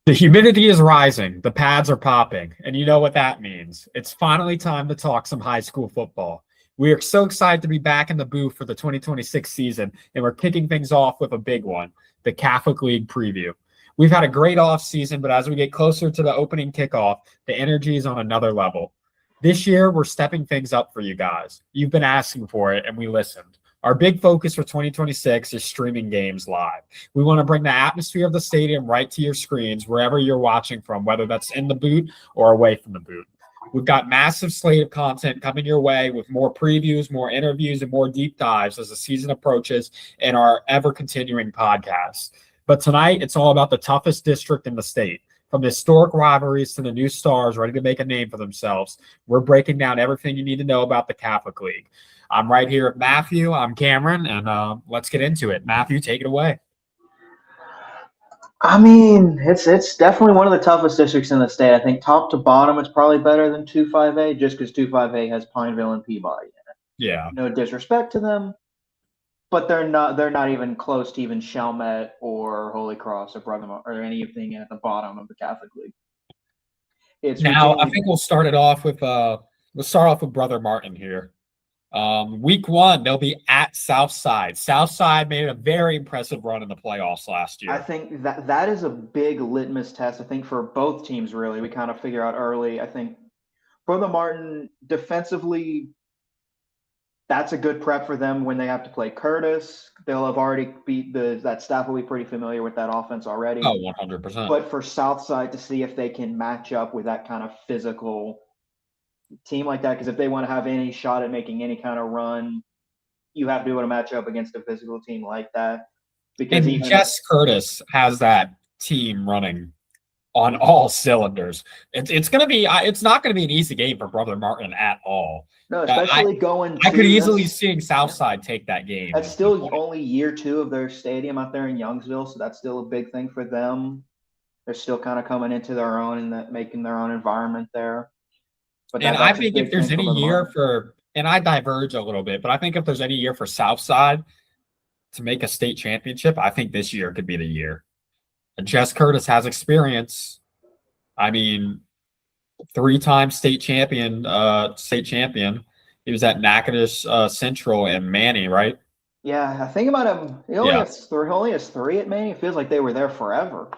The humidity is rising, the pads are popping, and you know what that means. It's finally time to talk some high school football. We are so excited to be back in the booth for the 2026 season, and we're kicking things off with a big one, the Catholic League preview. We've had a great off season, but as we get closer to the opening kickoff, the energy is on another level. This year, we're stepping things up for you guys. You've been asking for it, and we listened. Our big focus for 2026 is streaming games live. We want to bring the atmosphere of the stadium right to your screens wherever you're watching from, whether that's in the boot or away from the boot. We've got massive slate of content coming your way with more previews, more interviews, and more deep dives as the season approaches in our ever-continuing podcast. But tonight, it's all about the toughest district in the state. From the historic rivalries to the new stars ready to make a name for themselves, we're breaking down everything you need to know about the Catholic League. I'm right here with Matthew. I'm Cameron, and let's get into it. Matthew, take it away. I mean, it's definitely one of the toughest districts in the state. I think top to bottom, it's probably better than 2-5A, just because 2-5A has Pineville and Peabody in it. Yeah. No disrespect to them, but they're not even close to even Chalmette or Holy Cross or Brother or anything at the bottom of the Catholic League. I think we'll start off with Brother Martin here. Week 1, they'll be at Southside. Southside made a very impressive run in the playoffs last year. I think that is a big litmus test, I think, for both teams, really. We kind of figure out early. I think Brother Martin, defensively, that's a good prep for them when they have to play Curtis. They'll have already beat that staff will be pretty familiar with that offense already. Oh, 100%. But for Southside to see if they can match up with that kind of physical team like that, because if they want to have any shot at making any kind of run, you have to be able to match up against a physical team like that. Because Jess Curtis has that team running on all cylinders. It's going to be. It's not going to be an easy game for Brother Martin at all. No, especially I could easily see Southside take that game. That's still only year 2 of their stadium out there in Youngsville, so that's still a big thing for them. They're still kind of coming into their own and making their own environment there. But I think if there's any year and I diverge a little bit, but I think if there's any year for Southside to make a state championship, I think this year could be the year. And Jess Curtis has experience. I mean, 3-time state champion. He was at Natchitoches Central and Manny, right? Yeah, I think about him. He only has 3 at Manny. It feels like they were there forever.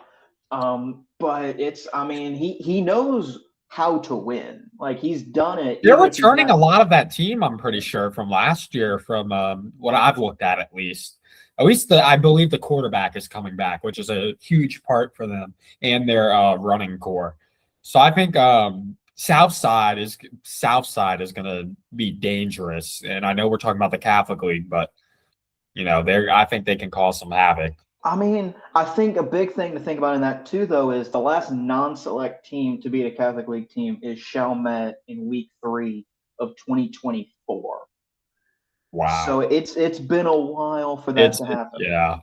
But he knows how to win. Like, he's done it. They're returning a lot of that team, I'm pretty sure, from last year, from what I've looked at least. At least I believe the quarterback is coming back, which is a huge part for them and their running core. So I think Southside is going to be dangerous. And I know we're talking about the Catholic League, but I think they can cause some havoc. I mean, I think a big thing to think about in that too, though, is the last non-select team to beat a Catholic League team is Chalmette in week 3 of 2024. Wow. So it's been a while for that to happen. Yeah.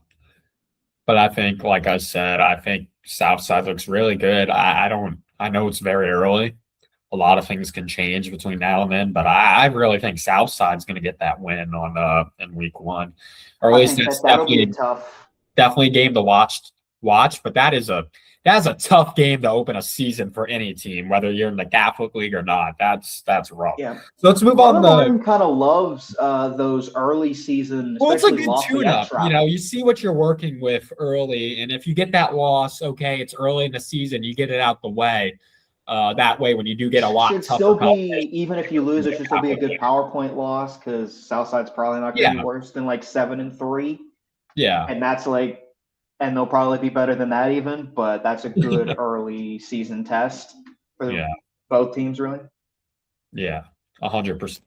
But I think, like I said, I think Southside looks really good. I know it's very early. A lot of things can change between now and then, but I really think Southside's going to get that win in week 1. Or at least it's definitely a game to watch. But that is a tough game to open a season for any team, whether you're in the Catholic League or not. That's rough. Yeah. So let's move on. Martin kind of loves those early season. Well, it's a good tune-up. You see what you're working with early, and if you get that loss, okay, it's early in the season, you get it out the way. That way, when you do get a lot, should still be, even if you lose, it should still be a good PowerPoint loss, because Southside's probably not going to be worse than like 7-3. Yeah, and that's like. And they'll probably be better than that even, but that's a good early season test for both teams, really. Yeah, 100%.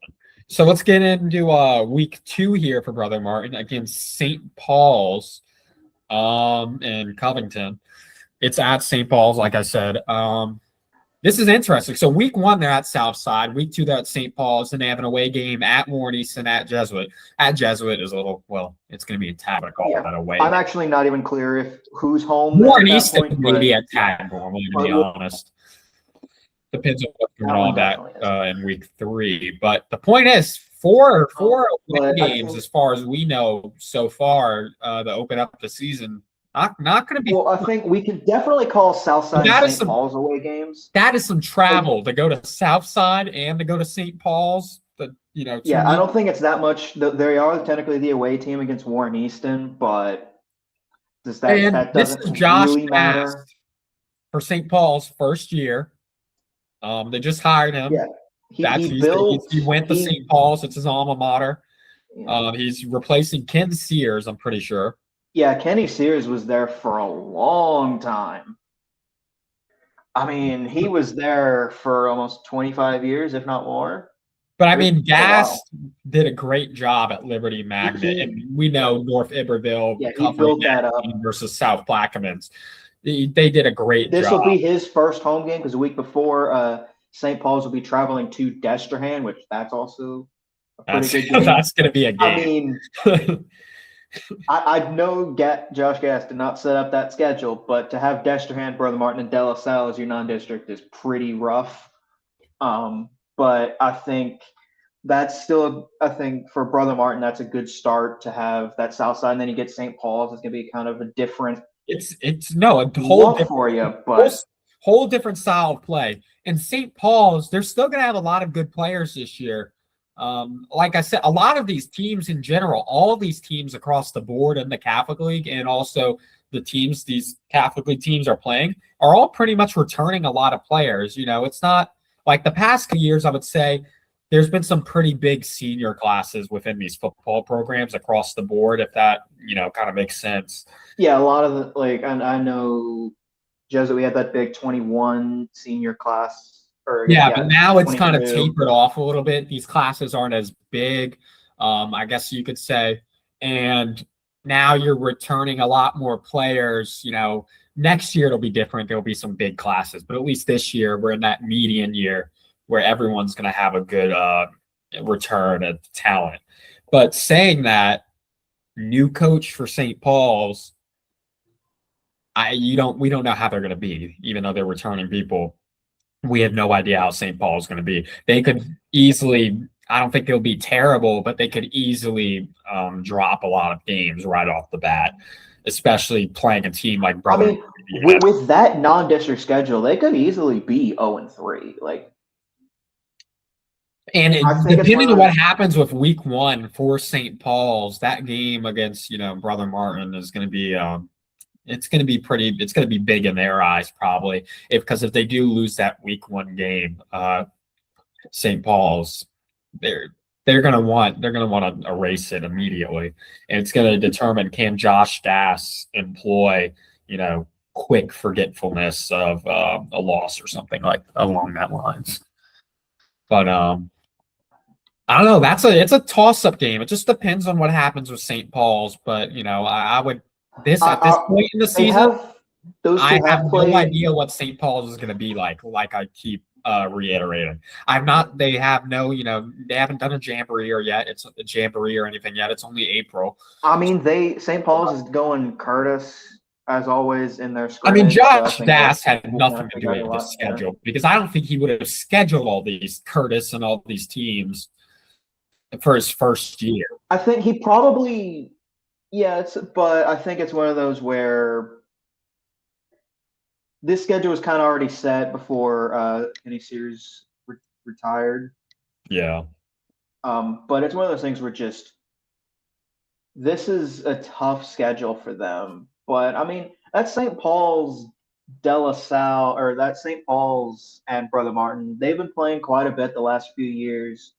So let's get into week 2 here for Brother Martin against St. Paul's in Covington. It's at St. Paul's, like I said. This is interesting. So week 1, they're at Southside. Week 2, they're at St. Paul's. Then they have an away game at Warren Easton at Jesuit. At Jesuit is it's going to be a tag that away. I'm actually not even clear if who's home. Warren Easton maybe a tag normally, to be honest. Depends on what's going on that in week 3. But the point is, four games, as far as we know so far, to open up the season Not going to be. Well, I think we can definitely call Southside and That is St. some Paul's away games. that is some travel to go to Southside and to go to St. Paul's. The two Yeah, I weeks. don't think it's that much. They are technically the away team against Warren Easton, but And that this doesn't is Josh really Bass matter. for St. Paul's first year. They just hired him. Yeah, That's he built he went to he St. Paul's. It's his alma mater. yeah. He's replacing Ken Sears, I'm pretty sure. Yeah, Kenny Sears was there for a long time. I mean, he was there for almost 25 years, if not more. But I It was mean, a while. Gass did a great job at Liberty Magnet, and we know North Iberville Yeah, he covering built that up. team versus South Plaquemines. They did a great This job. will be his first home game because the week before, St. Paul's will be traveling to Destrehan, which that's also a pretty good game. That's going to be a I game. mean, I know Josh Gass did not set up that schedule, but to have Destrehan, Brother Martin, and De La Salle as your non-district is pretty rough. But I think that's still, I think for Brother Martin, that's a good start to have that South Side, and then you get St. Paul's. It's going to be kind of a different it's no a whole look different for you, but whole different style of play. And St. Paul's, they're still going to have a lot of good players this year. Like I said, a lot of these teams in general, all of these teams across the board in the Catholic League and also the teams these Catholic League teams are playing are all pretty much returning a lot of players. It's not like the past few years, I would say there's been some pretty big senior classes within these football programs across the board, if that, kind of makes sense. yeah, a lot of the I know Jesuit, we had that big 21 senior class. But now it's kind of 22. tapered off a little bit. These classes aren't as big, I guess you could say. And now you're returning a lot more players. Next year it'll be different. There'll be some big classes, but at least this year we're in that median year where everyone's going to have a good return of talent. But saying that, new coach for St. Paul's, we don't know how they're going to be, even though they're returning people. We have no idea how St. Paul is going to be. They could easily, I don't think they'll be terrible, but they could easily drop a lot of games right off the bat, especially playing a team like Brother. I mean, with that non-district schedule, they could easily be 0-3. And depending on what happens with week 1 for St. Paul's, that game against, Brother Martin is going to be it's going to be big in their eyes, probably, because if they do lose that week 1 game, St. Paul's, they're going to want to erase it immediately, and it's going to determine, can Josh Gass employ quick forgetfulness of a loss or something like along that lines. But I don't know. It's a toss-up game. It just depends on what happens with St. Paul's, but I would. At this point in the season, I have no idea what St. Paul's is going to be like. Like I keep reiterating, they haven't done a jamboree yet. It's a jamboree or anything yet. It's only April. I mean, St. Paul's is going Curtis as always in their scrimmage. I mean, Josh Bass had nothing to do with the schedule because I don't think he would have scheduled all these Curtis and all these teams for his first year. I think he probably. Yeah, but I think it's one of those where this schedule was kind of already set before Kenny Sears retired. Yeah. But it's one of those things where this is a tough schedule for them. But I mean, that's St. Paul's, De La Salle, or that's St. Paul's and Brother Martin. They've been playing quite a bit the last few years.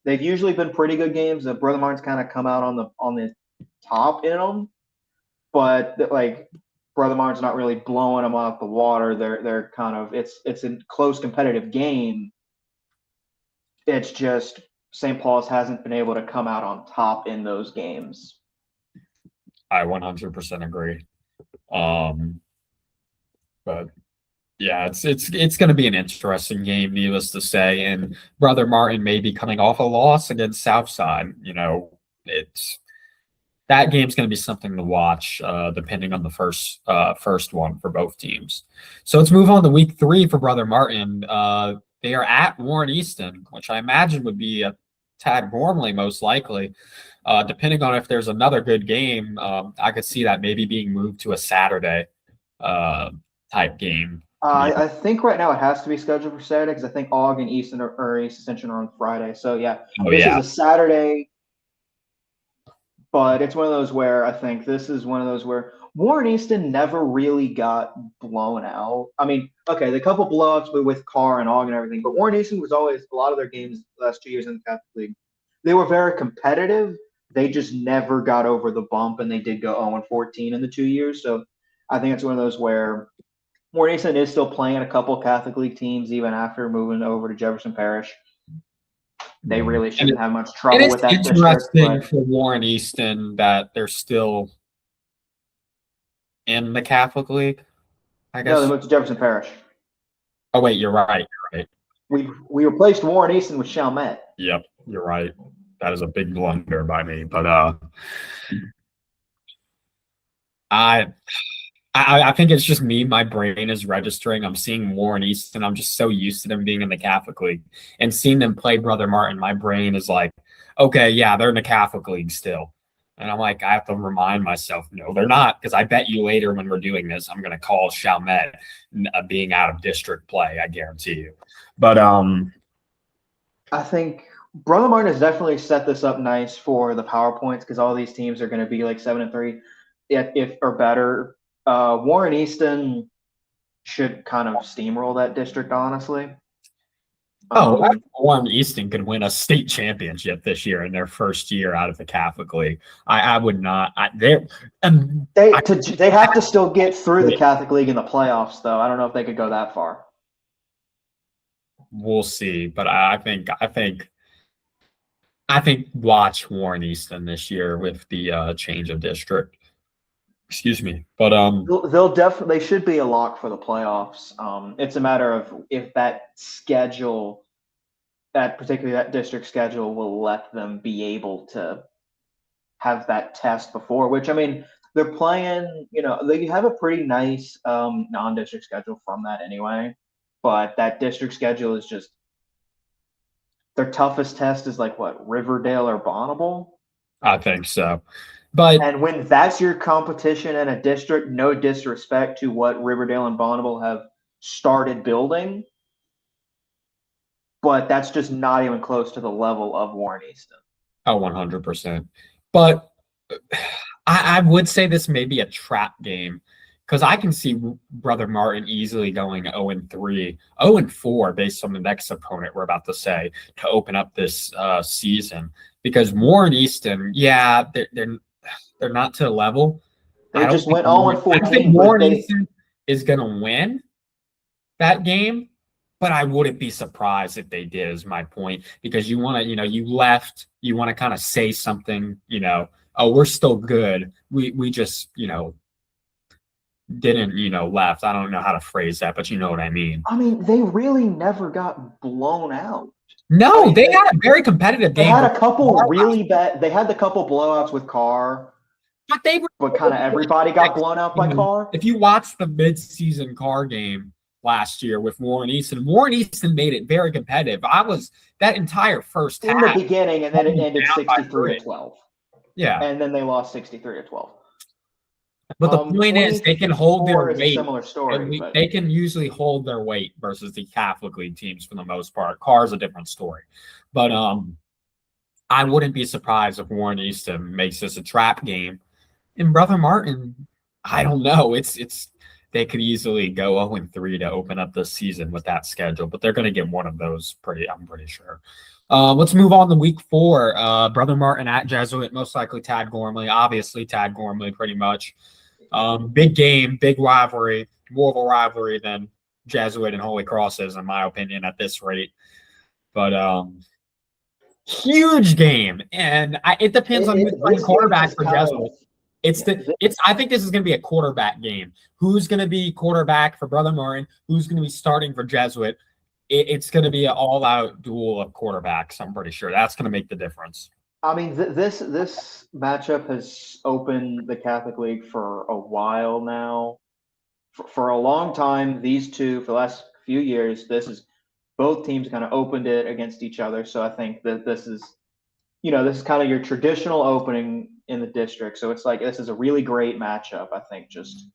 They've usually been pretty good games. Brother Martin's kind of come out on the top in them, but Brother Martin's not really blowing them out the water. They're kind of it's a close competitive game. It's just St. Paul's hasn't been able to come out on top in those games. I 100% agree. But yeah, it's going to be an interesting game, needless to say. And Brother Martin may be coming off a loss against Southside. That game's going to be something to watch, depending on the first one for both teams. So let's move on to week 3 for Brother Martin. They are at Warren Easton, which I imagine would be a Tad Gormley, most likely. Depending on if there's another good game, I could see that maybe being moved to a Saturday type game. I think right now it has to be scheduled for Saturday because I think Aug and Easton or East Ascension are on Friday. So yeah, Oh this yeah. is a Saturday, but it's one of those where I think this is one of those where Warren Easton never really got blown out. I mean, okay, the couple blowups with Carr and Aug and everything, but Warren Easton was always a lot of their games the last 2 years in the Catholic League. They were very competitive. They just never got over the bump, and they did go 0-14 in the 2 years. So I think it's one of those where Warren Easton is still playing a couple Catholic League teams even after moving over to Jefferson Parish. They really shouldn't have much trouble with that It's district. interesting for Warren Easton that they're still in the Catholic League, I guess. No, they moved to Jefferson Parish. Oh wait, you're right. You're right. We replaced Warren Easton with Chalmette. Yep, you're right. That is a big blunder by me, but I think it's just me. My brain is registering. I'm seeing Warren Easton. I'm just so used to them being in the Catholic League and seeing them play Brother Martin. My brain is like, okay, yeah, they're in the Catholic League still. And I'm like, I have to remind myself, no, they're not. Because I bet you later when we're doing this, I'm going to call Chalmette being out of district play. I guarantee you. But I think Brother Martin has definitely set this up nice for the PowerPoints because all these teams are going to be like 7-3, if or better. Warren Easton should kind of steamroll that district, honestly. Warren Easton could win a state championship this year in their first year out of the Catholic League. I would not. They have to still get through the Catholic League in the playoffs, though. I don't know if they could go that far. We'll see, but I think watch Warren Easton this year with the change of district. Excuse me, but they'll definitely, they should be a lock for the playoffs. It's a matter of if that schedule, particularly that district schedule, will let them be able to have that test before. Which I mean, they're playing. They have a pretty nice non-district schedule from that anyway. But that district schedule is just their toughest test is like what, Riverdale or Bonneville? I think so. And when that's your competition in a district, no disrespect to what Riverdale and Bonneville have started building, but that's just not even close to the level of Warren Easton. Oh, 100%. But I would say this may be a trap game because I can see Brother Martin easily going 0-3, 0-4 based on the next opponent we're about to say to open up this season. Because Warren Easton, yeah, they're not to the level. They just went 0-14. I think Warren Easton is going to win that game, but I wouldn't be surprised if they did, is my point. Because you want to, you left, you want to kind of say something, oh, we're still good. We just, didn't, left. I don't know how to phrase that, but you know what I mean. I mean, they really never got blown out. No, they had a very competitive game. They had a couple really bad. They had the couple blowouts with Carr. But kind of everybody got blown out by Carr. If you watch the midseason Carr game last year with Warren Easton made it very competitive. That entire first half. In the beginning, and then it ended 63-12. Yeah. And then they lost 63-12. But the point is, they can hold their weight. Similar story, they can usually hold their weight versus the Catholic League teams for the most part. Carr's a different story. But I wouldn't be surprised if Warren Easton makes this a trap game. And Brother Martin, I don't know. They could easily go 0-3 to open up the season with that schedule, but they're going to get one of those. I'm pretty sure. Let's move on to week 4. Brother Martin at Jesuit, most likely Tad Gormley. Obviously, Tad Gormley, pretty much. Big game, big rivalry, more of a rivalry than Jesuit and Holy Cross is, in my opinion, at this rate. But huge game, and it depends on who's playing quarterback for Jesuit. I think this is going to be a quarterback game. Who's going to be quarterback for Brother Martin? Who's going to be starting for Jesuit? It's going to be an all-out duel of quarterbacks. I'm pretty sure that's going to make the difference. I mean, this matchup has opened the Catholic League for a while now. For a long time, these two, for the last few years, both teams kind of opened it against each other. So I think that this is this is kind of your traditional opening in the district. So it's like this is a really great matchup. I think just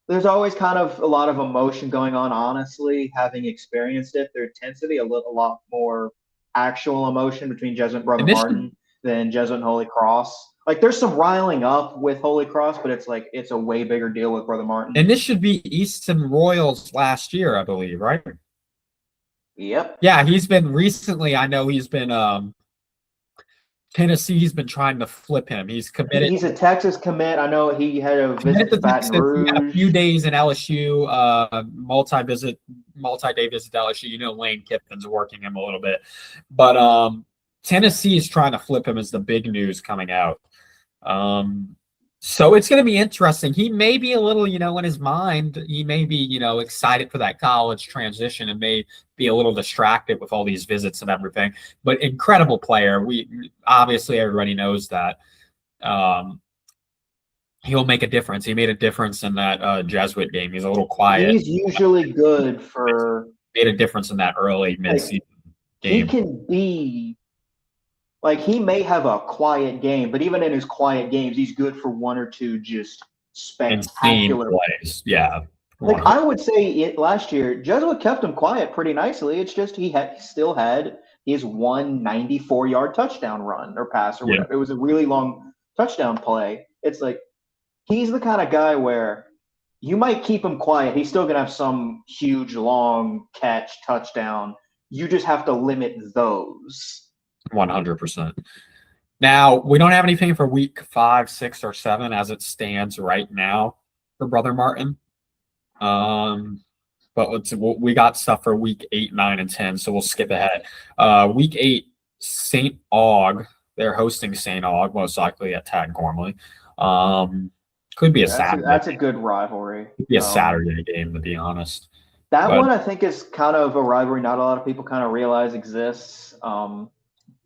there's always kind of a lot of emotion going on. Honestly, having experienced it, there tends to be a lot more actual emotion between Jesuit and Brother And this should, Martin than Jesuit and Holy Cross. Like there's some riling up with Holy Cross, but it's like it's a way bigger deal with Brother Martin. and this should be Easton Royals last year, I believe, right? Yep. Yeah, he's been recently. I know he's been Tennessee's been trying to flip him. He's committed. He's a Texas commit. I know he had a visit To to Baton Texas. He had a few Rouge. days in LSU, multi-day visit to LSU. Lane Kiffin's working him a little bit, but Tennessee is trying to flip him as the big news coming out. So it's going to be interesting. He may be a little, in his mind, he may be, excited for that college transition and may be a little distracted with all these visits and everything. But incredible player. We obviously everybody knows that. He'll make a difference. He made a difference in that Jesuit game. He's a little quiet. He's usually good for made a difference in that early midseason game. He can be like he may have a quiet game, but even in his quiet games, he's good for one or two just spectacular plays. Yeah. Like I would say last year, Jesuit kept him quiet pretty nicely. It's just he still had his 194-yard touchdown run or pass or whatever. It was a really long touchdown play. It's like he's the kind of guy where you might keep him quiet. He's still going to have some huge, long catch touchdown. You just have to limit those. 100%. Now, we don't have anything for week 5, 6, or 7 as it stands right now for Brother Martin. But we got stuff for week 8, 9, and 10, so we'll skip ahead. Week 8, St. Aug. They're hosting St. Aug, most likely at Tad Gormley. Could be a Saturday. That's a good rivalry. Could be a Saturday game, to be honest. That one I think is kind of a rivalry not a lot of people kind of realize exists.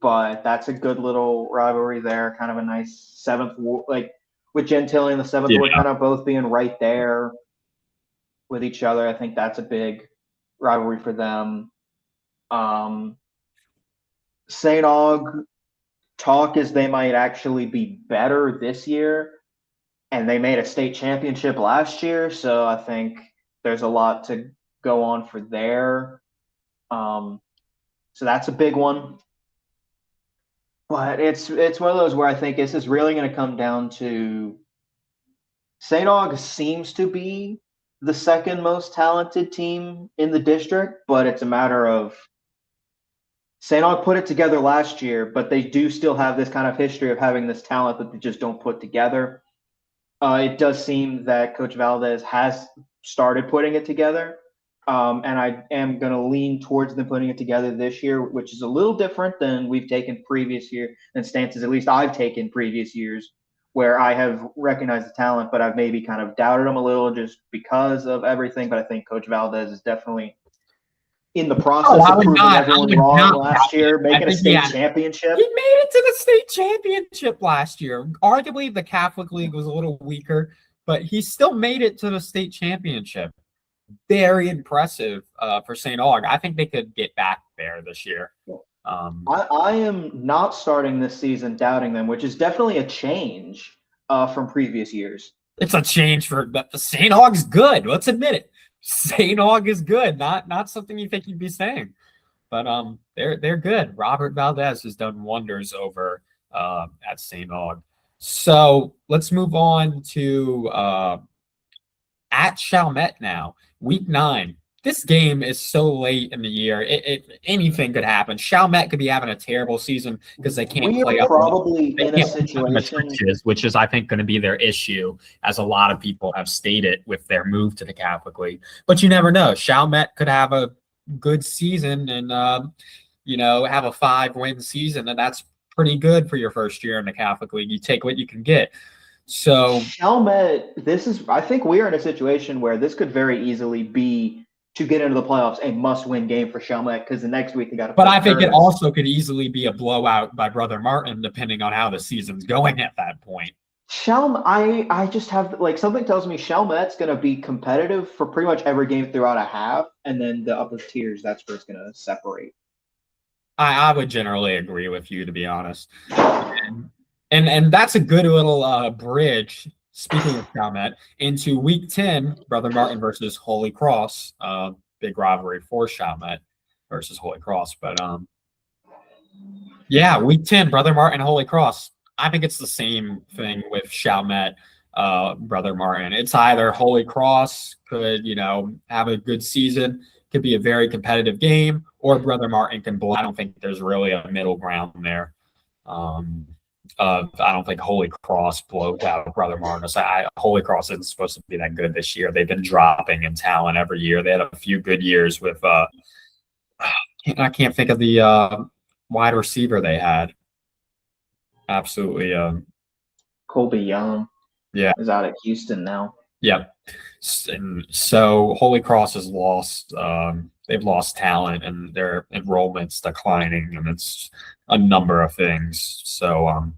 But that's a good little rivalry there. Kind of a nice 7th, like with Gentili and the 7th Ward kind of both being right there with each other. I think that's a big rivalry for them. St. Aug, talk is they might actually be better this year, and they made a state championship last year, so I think there's a lot to go on for there. So that's a big one. But it's one of those where I think this is really going to come down to St. Aug seems to be the second most talented team in the district, but it's a matter of St. Aug put it together last year, but they do still have this kind of history of having this talent that they just don't put together. It does seem that Coach Valdez has started putting it together. And I am going to lean towards them putting it together this year, which is a little different than we've taken previous year and stances, at least I've taken previous years, where I have recognized the talent, but I've maybe kind of doubted them a little just because of everything. But I think Coach Valdez is definitely in the process of proving everyone wrong last year, making a state championship. He made it to the state championship last year. Arguably, the Catholic League was a little weaker, but he still made it to the state championship. Very impressive for St. Aug. I think they could get back there this year. I am not starting this season doubting them, which is definitely a change from previous years. It's a change for St. Aug's good. Let's admit it. St. Aug is good. Not something you think you'd be saying, but they're good. Robert Valdez has done wonders over at St. Aug. So let's move on to at Chalmette now. Week 9. This game is so late in the year. Anything could happen. Chalmette could be having a terrible season because they can't play up. Probably in a situation, which is, I think, going to be their issue, as a lot of people have stated with their move to the Catholic League. But you never know. Chalmette could have a good season and have a 5-win season, and that's pretty good for your first year in the Catholic League. You take what you can get. So Chalmette, I think we are in a situation where this could very easily be, to get into the playoffs, a must-win game for Chalmette, because the next week they got to. But I think it also could easily be a blowout by Brother Martin, depending on how the season's going at that point. I just have something tells me Chalmette's going to be competitive for pretty much every game throughout a half, and then the upper tiers, that's where it's going to separate. I would generally agree with you, to be honest. And and that's a good little bridge. Speaking of Chalmette, into Week 10, Brother Martin versus Holy Cross. Big rivalry for Chalmette versus Holy Cross. But yeah, Week 10, Brother Martin, Holy Cross. I think it's the same thing with Chalmette, Brother Martin. It's either Holy Cross could, have a good season, could be a very competitive game, or Brother Martin can blow. I don't think there's really a middle ground there. Um, I don't think Holy Cross blows out Brother Martin. Holy Cross isn't supposed to be that good this year. They've been dropping in talent every year. They had a few good years with I can't think of the wide receiver they had. Absolutely. Colby Young Yeah. is out at Houston now. Yeah. And so Holy Cross has lost. They've lost talent, and their enrollment's declining, and it's a number of things. So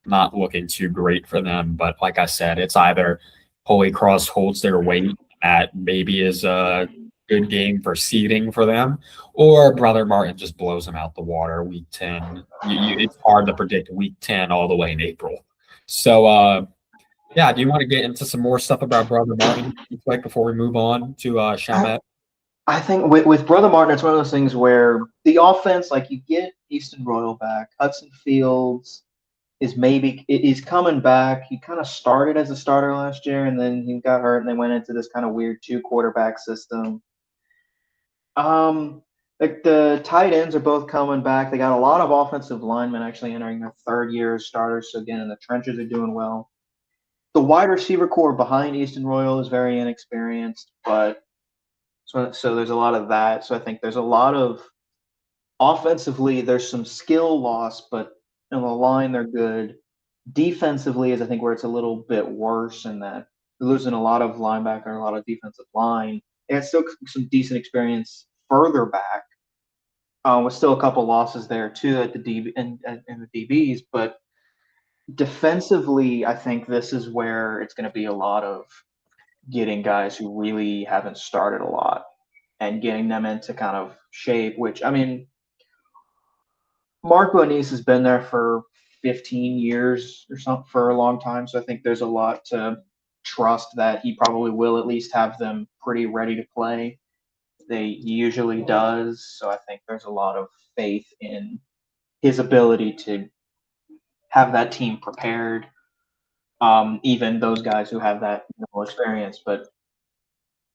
not looking too great for them. But like I said, it's either Holy Cross holds their weight at maybe is a good game for seeding for them, or Brother Martin just blows them out the water Week 10. It's hard to predict Week 10 all the way in April. So yeah, do you want to get into some more stuff about Brother Martin quick before we move on to Chalmette? I think with Brother Martin, it's one of those things where the offense, like you get Easton Royal back, Hudson Fields is coming back. He kind of started as a starter last year, and then he got hurt, and they went into this kind of weird 2 quarterback system. Like the tight ends are both coming back. They got a lot of offensive linemen actually entering their 3rd year as starters. So again, in the trenches are doing well. The wide receiver core behind Easton Royal is very inexperienced, but so there's a lot of that. So I think there's a lot of offensively, there's some skill loss, but in the line they're good. Defensively is I think where it's a little bit worse in that they're losing a lot of linebacker and a lot of defensive line. They had still some decent experience further back, with still a couple losses there too at the DB and the DBs, but defensively, I think this is where it's going to be a lot of getting guys who really haven't started a lot and getting them into kind of shape, which, I mean, Mark Bonise has been there for 15 years or something for a long time. So I think there's a lot to trust that he probably will at least have them pretty ready to play. He usually does. So I think there's a lot of faith in his ability to have that team prepared. Even those guys who have that experience, but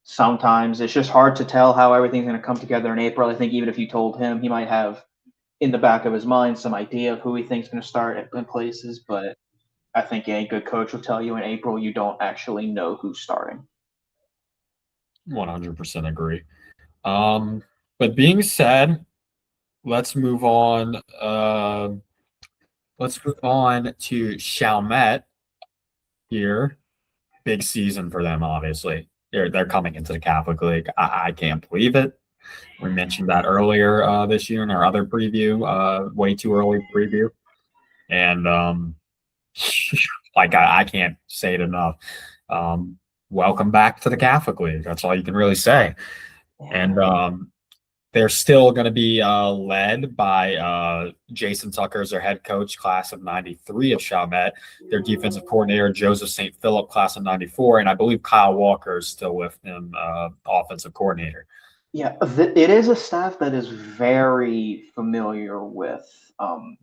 sometimes it's just hard to tell how everything's going to come together in April. I think even if you told him, he might have in the back of his mind some idea of who he thinks is going to start in places, but I think any good coach will tell you in April you don't actually know who's starting. 100% agree. But being said, let's move on. Let's move on to Chalmette here. Big season for them, obviously. They're coming into the Catholic League. I can't believe it. We mentioned that earlier this year in our other preview, way too early preview. And I can't say it enough. Welcome back to the Catholic League. That's all you can really say. And they're still going to be led by Jason Tucker as their head coach, class of 93 of Chalmette, their defensive coordinator, Joseph St. Philip, class of 94, and I believe Kyle Walker is still with them, offensive coordinator. Yeah, it is a staff that is very familiar with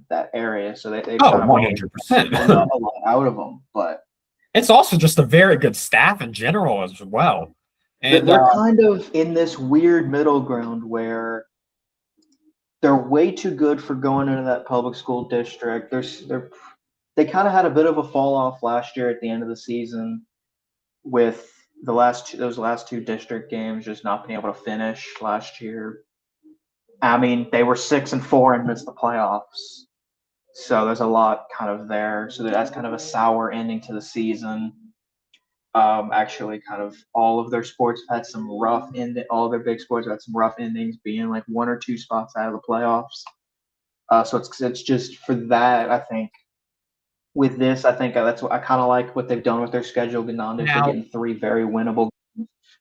that area, so they've kind of 100%. a lot out of them, but it's also just a very good staff in general as well. And they're kind of in this weird middle ground where they're way too good for going into that public school district. They kind of had a bit of a fall off last year at the end of the season with those last 2 district games just not being able to finish last year. I mean, they were 6-4 and missed the playoffs. So there's a lot kind of there. So that's kind of a sour ending to the season. Actually, kind of all of their sports have had some rough all their big sports have had some rough endings, being like 1 or 2 spots out of the playoffs. So it's just for that. I think with this, I think that's what I kind of like what they've done with their schedule. Ganondis are getting 3 very winnable,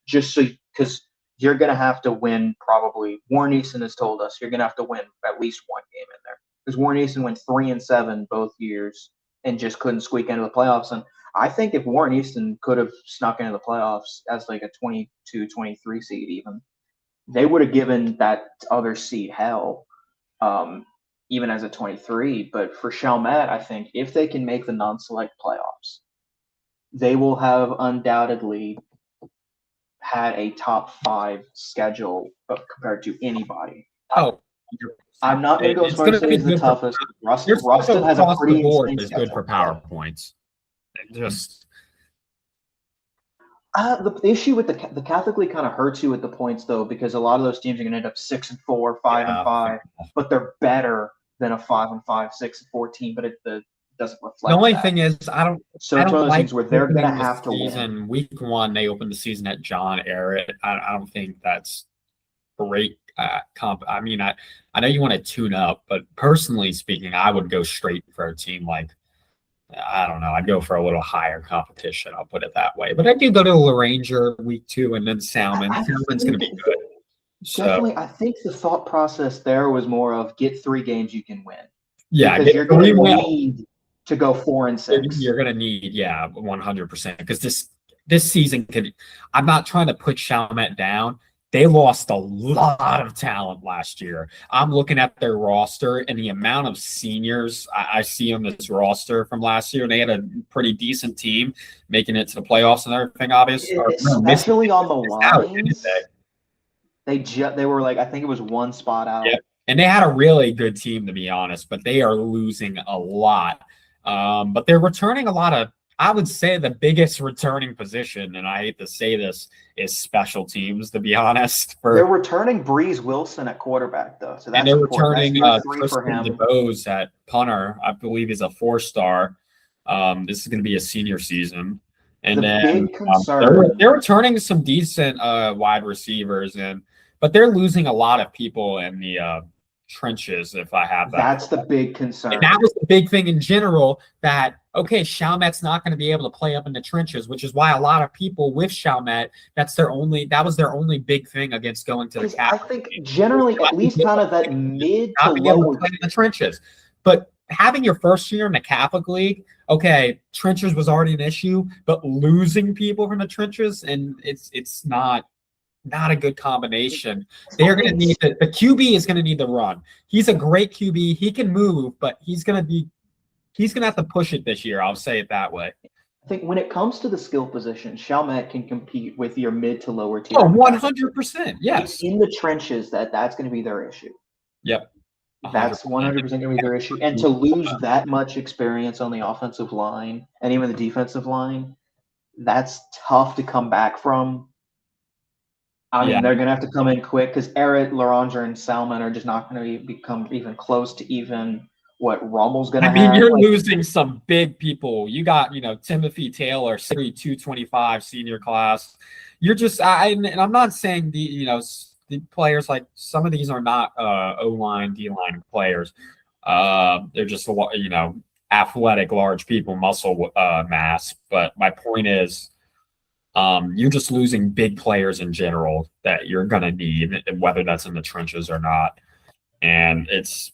just so because you're going to have to win probably. Warren Easton has told us you're going to have to win at least one game in there because Warren Easton went 3-7 both years and just couldn't squeak into the playoffs. And I think if Warren Easton could have snuck into the playoffs as like a 22, 23 seed even, they would have given that other seed hell, even as a 23. But for Chalmette, I think if they can make the non-select playoffs, they will have undoubtedly had a top 5 schedule compared to anybody. Oh, I'm not going to go as far as say it's the toughest. Ruston has a pretty insane is good for PowerPoints. Just the issue with the Catholic League kind of hurts you with the points though, because a lot of those teams are going to end up 6-4, 5-5, but they're better than a 5-5, 6-4 team. But it doesn't reflect. The only that. thing is, I don't. So it's one of those things where they're going to have to win. Week 1, they opened the season at John Ehret. I don't think that's great. I mean, I know you want to tune up, but personally speaking, I would go straight for a team like, I don't know, I'd go for a little higher competition. I'll put it that way. But I do go to LaRanger week 2 and then Salmon. Salmon's going to be good. Definitely, I think the thought process there was more of get 3 games you can win. Yeah, because you're going to need to go 4-6. You're going to need, 100%. Because this season could. I'm not trying to put Chalmette down. They lost a lot of talent last year. I'm looking at their roster and the amount of seniors I see on this roster from last year. And they had a pretty decent team making it to the playoffs and everything, obviously. Especially on the lines. They were like, I think it was 1 spot out. Yeah. And they had a really good team, to be honest, but they are losing a lot. But they're returning a lot of, I would say the biggest returning position, and I hate to say this, is special teams, to be honest. They're returning Breeze Wilson at quarterback, though. So that's and they're important. returning Tristan DeBose at punter. I believe he's a 4-star. This is going to be a senior season. And then they're returning some decent wide receivers, but they're losing a lot of people in the trenches, if I have that. That's the big concern. And that was the big thing in general, that, okay, Chalmette's not going to be able to play up in the trenches, which is why a lot of people with Chalmette, that was their only big thing against going to the Catholic. I think generally, at least kind of that mid to lower play in the trenches. But having your first year in the Catholic League, okay, trenches was already an issue, but losing people from the trenches, and it's not a good combination. They're going to need the QB is going to need the run. He's a great QB. He can move, but he's going to have to push it this year. I'll say it that way. I think when it comes to the skill position, Chalmette can compete with your mid to lower tier. Oh, 100%. Yes. In the trenches, that's going to be their issue. Yep. 100%. That's 100% going to be their issue. And to lose that much experience on the offensive line and even the defensive line, that's tough to come back from. I mean, they're going to have to come in quick because Ehret, LaRanger, and Salmon are just not going to become even close to even what Rummel's going to have. I mean, you're losing some big people. You got, Timothy Taylor, 225 senior class. You're just, and I'm not saying the players, like some of these are not O-line, D-line players. They're just, athletic, large people, muscle mass. But my point is, you're just losing big players in general that you're going to need, whether that's in the trenches or not. And it's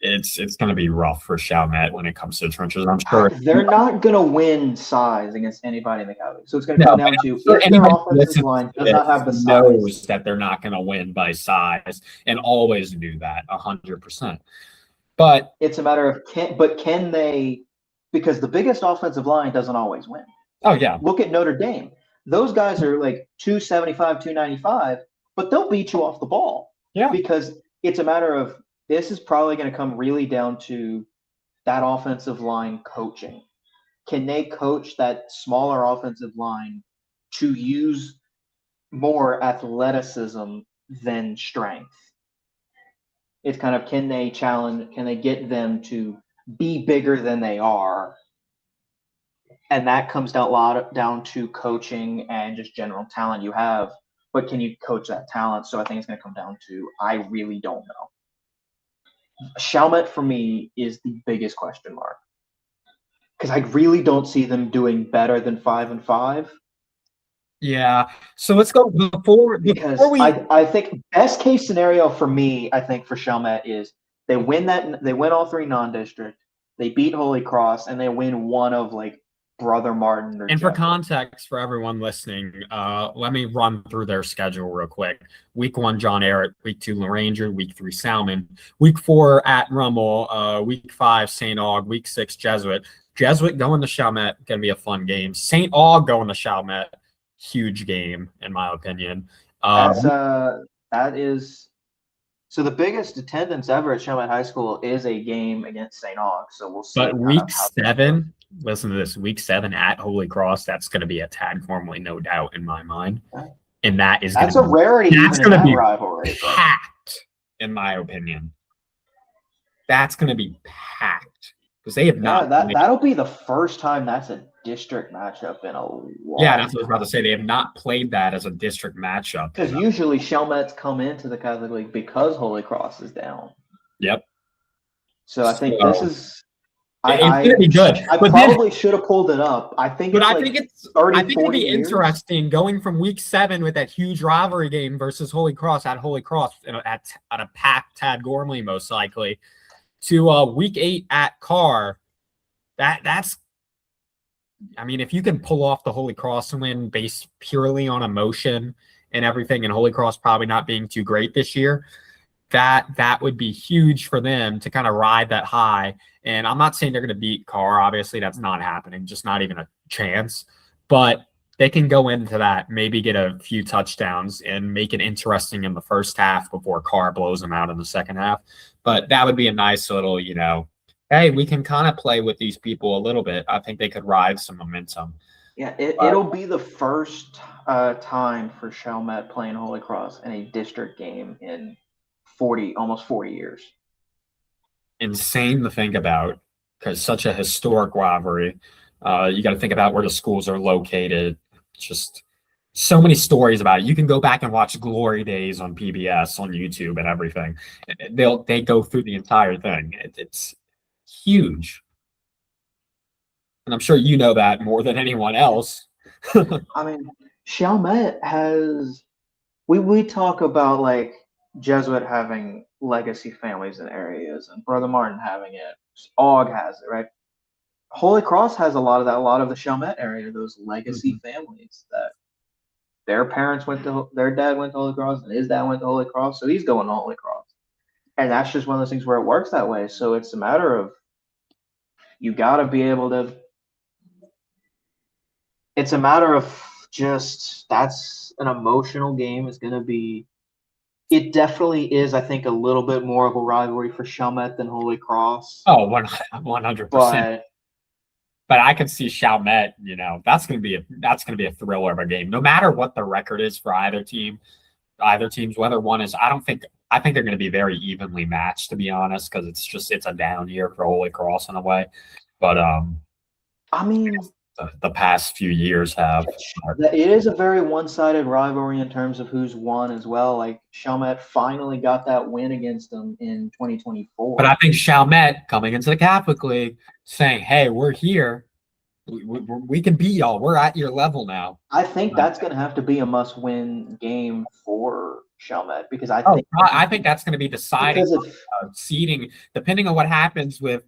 going to be rough for Chalmette when it comes to the trenches. I'm sure they're not going to win size against anybody in the Catholic. So it's going to come down to if their offensive line does not have the size. Knows that they're not going to win by size, and always knew that 100%. But it's a matter of can they? Because the biggest offensive line doesn't always win. Oh, yeah. Look at Notre Dame. Those guys are like 275, 295, but they'll beat you off the ball. Yeah. Because it's a matter of this is probably going to come really down to that offensive line coaching. Can they coach that smaller offensive line to use more athleticism than strength? It's kind of can they get them to be bigger than they are? And that comes down to coaching and just general talent you have. But can you coach that talent? So I think it's going to come down to I really don't know. Chalmette, for me, is the biggest question mark. Because I really don't see them doing better than 5-5. Yeah. So let's go because before we I think best case scenario for me, I think for Chalmette is they win all three non-district, they beat Holy Cross, and they win one of like Brother Martin or and for Jesuit. context for everyone listening, let me run through their schedule real quick. Week 1, John Ehret. Week 2, Ranger. Week 3, Salmon. Week 4 at Rummel. Week 5, St. Aug. Week 6, Jesuit. Jesuit going to Chalmette, gonna be a fun game. St. Aug going to Chalmette, huge game in my opinion. That's that is so the biggest attendance ever at Chalmette High School is a game against St. Aug. So we'll see But kind of week how that goes. 7, listen to this. Week 7 at Holy Cross, that's going to be a Tad Gormley, no doubt in my mind, and that is going That's a to be rarity that's even in going to that be rivalry. But packed, in my opinion. That's going to be packed because they have yeah, not. that'll be the first time that's a district matchup in a Yeah, long that's what I was about to time. say. They have not played that as a district matchup. Because usually Chalmette's come into the Catholic League because Holy Cross is down. Yep. So I think this So is it's going to be good. I But then probably should have pulled it up. I think But it's I like think it's 30, I think it'd 40 be years. interesting going from week 7 with that huge rivalry game versus Holy Cross at Holy Cross at a packed Tad Gormley most likely to week 8 at Carr. That's I mean, if you can pull off the Holy Cross win based purely on emotion and everything, and Holy Cross probably not being too great this year, that would be huge for them to kind of ride that high. And I'm not saying they're going to beat Carr. Obviously, that's not happening, just not even a chance. But they can go into that, maybe get a few touchdowns and make it interesting in the first half before Carr blows them out in the second half. But that would be a nice little, hey, we can kind of play with these people a little bit. I think they could ride some momentum. Yeah, But it'll be the first time for Chalmette playing Holy Cross in a district game in almost 40 years. insane to think about because such a historic rivalry. You got to think about where the schools are located. Just so many stories about it. You can go back and watch Glory Days on PBS on YouTube and everything. They go through the entire thing. It's huge, and I'm sure you know that more than anyone else. I mean, Chalmette has we talk about like Jesuit having legacy families in areas and Brother Martin having it. Aug has it, right? Holy Cross has a lot of that, a lot of the Chalmette area, those legacy families that their dad went to Holy Cross and his dad went to Holy Cross, so he's going to Holy Cross. And that's just one of those things where it works that way. So it's a matter of you got to be able to. It's a matter of just that's an emotional game. It's going to be. It definitely is, I think, a little bit more of a rivalry for Chalmette than Holy Cross. Oh, 100%. But I can see Chalmette, that's gonna be a thriller of a game. No matter what the record is for either teams, whether one is I think they're gonna be very evenly matched, to be honest, because it's a down year for Holy Cross in a way. But I mean, the past few years have. it is a very one-sided rivalry in terms of who's won as well. Like Chalmette finally got that win against them in 2024. But I think Chalmette coming into the Catholic League saying, "Hey, we're here. We can beat y'all. We're at your level now." I think that's going to have to be a must-win game for Chalmette because I think that's going to be deciding seeding, depending on what happens with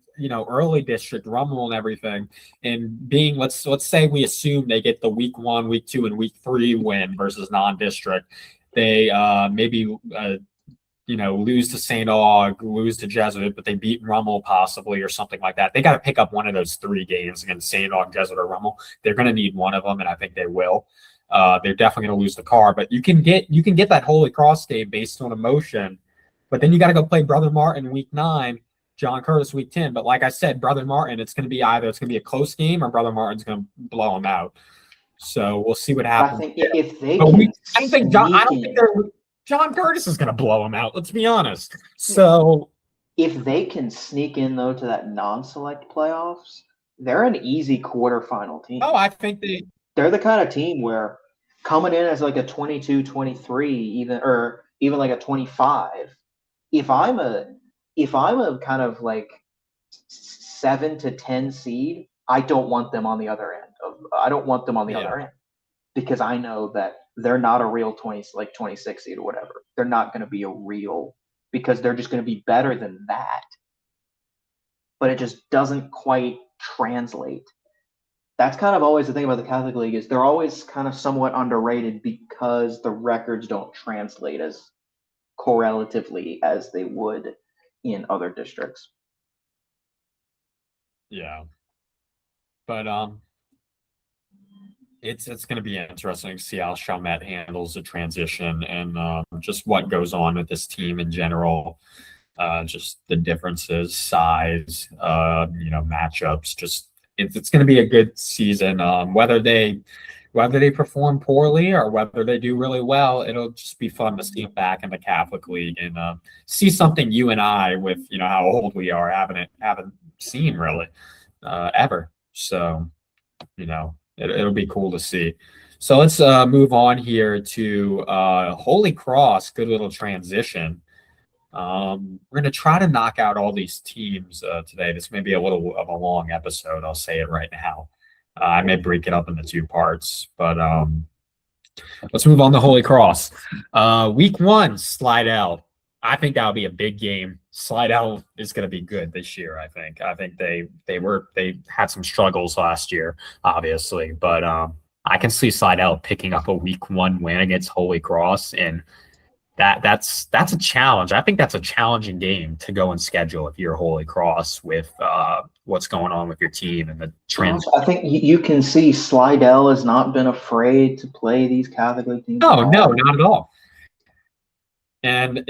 early district Rummel and everything, and being let's say we assume they get the week 1, week 2, and week 3 win versus non-district. They maybe lose to St. Aug, lose to Jesuit, but they beat Rummel possibly or something like that. They got to pick up one of those 3 games against St. Aug, Jesuit, or Rummel. They're going to need one of them, and I think they will. They're definitely going to lose the Carr, but you can get that Holy Cross game based on emotion. But then you got to go play Brother Martin week 9, John Curtis week 10. But like I said, Brother Martin, it's going to be a close game or Brother Martin's going to blow them out. So we'll see what happens. I think if they I don't think John Curtis is going to blow them out. Let's be honest. So if they can sneak in though to that non-select playoffs, they're an easy quarterfinal team. Oh, I think they're the kind of team where coming in as like a 22, 23, even like a 25. If I'm a kind of like 7 to 10 seed, I don't want them on the other end. I don't want them on the other end. because I know that they're not a real 26 seed or whatever. They're not going to be a real, because they're just going to be better than that. But it just doesn't quite translate. That's kind of always the thing about the Catholic League, is they're always kind of somewhat underrated because the records don't translate as correlatively as they would in other districts. Yeah. But it's going to be interesting to see how Chalmette handles the transition and just what goes on with this team in general. Just the differences, size, matchups. Just it's going to be a good season. Whether they perform poorly or whether they do really well, it'll just be fun to see them back in the Catholic League and see something you and I, with how old we are, haven't seen really ever. So it'll be cool to see. So let's move on here to Holy Cross. Good little transition. We're going to try to knock out all these teams today. This may be a little of a long episode. I'll say it right now. I may break it up into 2 parts, but let's move on to Holy Cross. Week 1, Slidell. I think that'll be a big game. Slidell is going to be good this year. I think they had some struggles last year, obviously, but I can see Slidell picking up a Week 1 win against Holy Cross, and that's a challenge. I think that's a challenging game to go and schedule if you're Holy Cross with what's going on with your team and the trends. I think you can see Slidell has not been afraid to play these Catholic League teams. No, not at all. And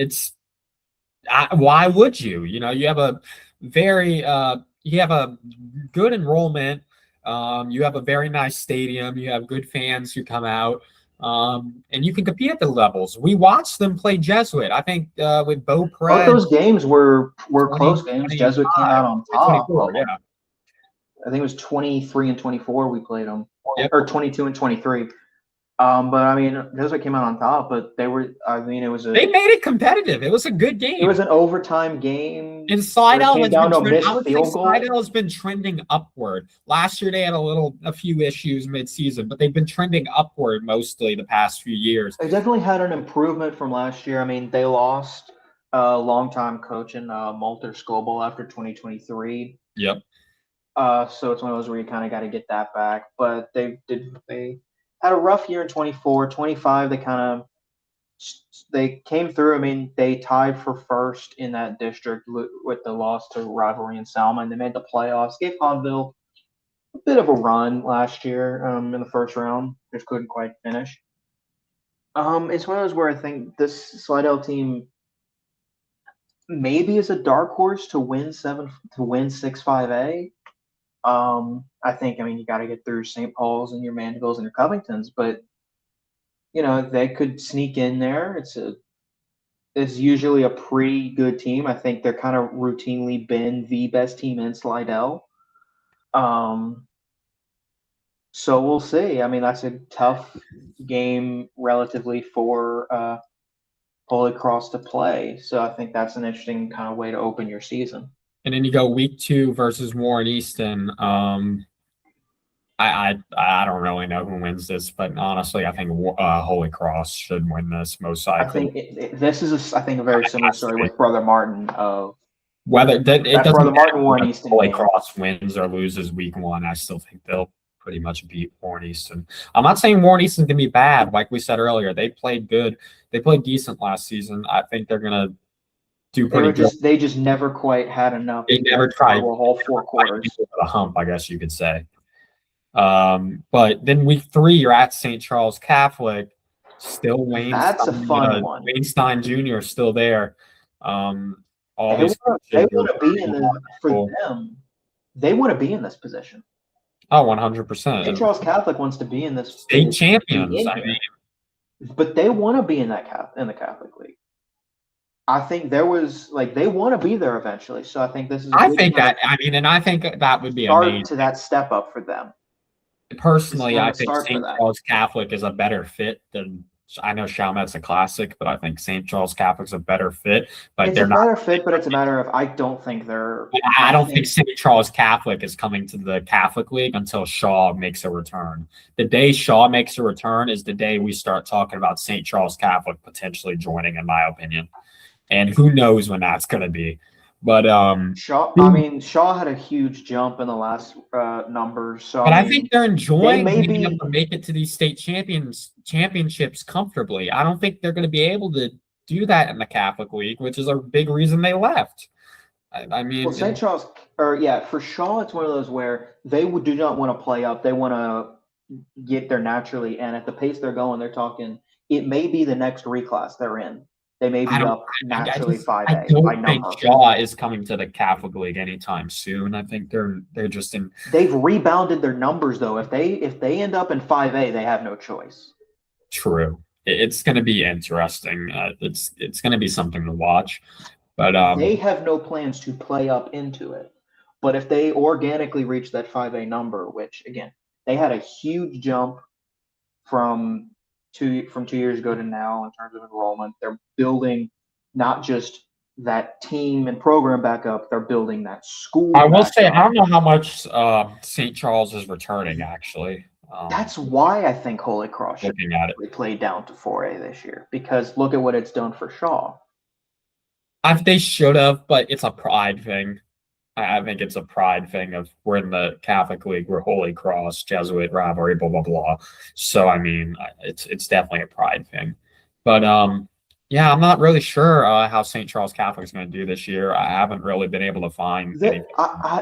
why would you? You have a very you have a good enrollment. You have a very nice stadium. You have good fans who come out. And you can compete at the levels. We watched them play Jesuit. I think with Beau Pres. Both those games were close games. Jesuit came out on top. Yeah. I think it was 23 and 24 we played them, Yep. or 22 and 23. But I mean, Jesuit came out on top, but they made it competitive. It was a good game. It was an overtime game. And Slidell has been trending upward. Last year they had a few issues mid-season, but they've been trending upward mostly the past few years. They definitely had an improvement from last year. I mean, they lost a longtime coach in Multer Scoble after 2023. Yep. So it's one of those where you kind of got to get that back. But they had a rough year in 24. 25, they came through. I mean, they tied for first in that district with the loss to Rivalry and Selma, and they made the playoffs. Gave Conville a bit of a run last year in the first round. Just couldn't quite finish. It's one of those where I think this Slidell team maybe is a dark horse to win 6-5A. I think, you got to get through St. Paul's and your Mandevilles and your Covingtons, but they could sneak in there. It's usually a pretty good team. I think they're kind of routinely been the best team in Slidell. So we'll see. That's a tough game relatively for Holy Cross to play. So I think that's an interesting kind of way to open your season. And then you go Week 2 versus Warren Easton. I don't really know who wins this, but honestly, I think Holy Cross should win this most likely. I think this is a very similar story with Brother Martin. Whether it doesn't Brother Martin Warren Easton. Holy Cross wins or loses Week 1, I still think they'll pretty much beat Warren Easton. I'm not saying Warren Easton can be bad. Like we said earlier, they played good. They played decent last season. I think they're gonna do pretty good. They just never quite had enough. They never tried a whole 4 quarters. The hump, I guess you could say. But then Week 3, you're at St. Charles Catholic. Still Wayne. That's a fun one. Wayne Stein Jr. is still there. They want to be in this for them. They want to be in this position. Oh, 100%. St. Charles Catholic wants to be in this. State champions. But they want to be in the Catholic League. I think they want to be there eventually. So I think this is. I think that would be amazing. To that step up for them. Personally, I think St. Charles Catholic is a better fit than I know Chalmette's a classic, but I think St. Charles Catholic's a better fit. But It's they're a not. better fit, but it's a matter of I don't think they're. I I don't think think St. Charles Catholic is coming to the Catholic League until Shaw makes a return. The day Shaw makes a return is the day we start talking about St. Charles Catholic potentially joining, in my opinion. And who knows when that's going to be. But Shaw. I mean, Shaw had a huge jump in the last numbers. So but I I mean, think they're they enjoying may being able be. to make it to these state championships comfortably. I don't think they're going to be able to do that in the Catholic League, which is a big reason they left. I Well, mean, St. Charles, or yeah, for Shaw, it's one of those where do not want to play up. They want to get there naturally, and at the pace they're going, they're talking. It may be the next reclass they're in. They may I be don't. up naturally I 5A by don't think number. Shaw is coming to the Catholic League anytime soon. I think they're just in. They've rebounded their numbers though. If they end up in 5A, they have no choice. True. It's going to be interesting. It's going to be something to watch. But They have no plans to play up into it. But if they organically reach that 5A number, which again, they had a huge jump from 2 years ago to now in terms of enrollment. They're building not just that team and program back up, they're building that school I will back say I up. don't know how much St. Charles is returning actually. That's why I think Holy Cross should Looking at it. be played down to 4A this year because look at what it's done for Shaw. They should have, but it's a pride thing. I think it's a pride thing of we're in the Catholic League, we're Holy Cross, Jesuit rivalry, blah blah blah. So I mean, it's definitely a pride thing. But yeah, I'm not really sure how St. Charles Catholic is going to do this year. I haven't really been able to find anything.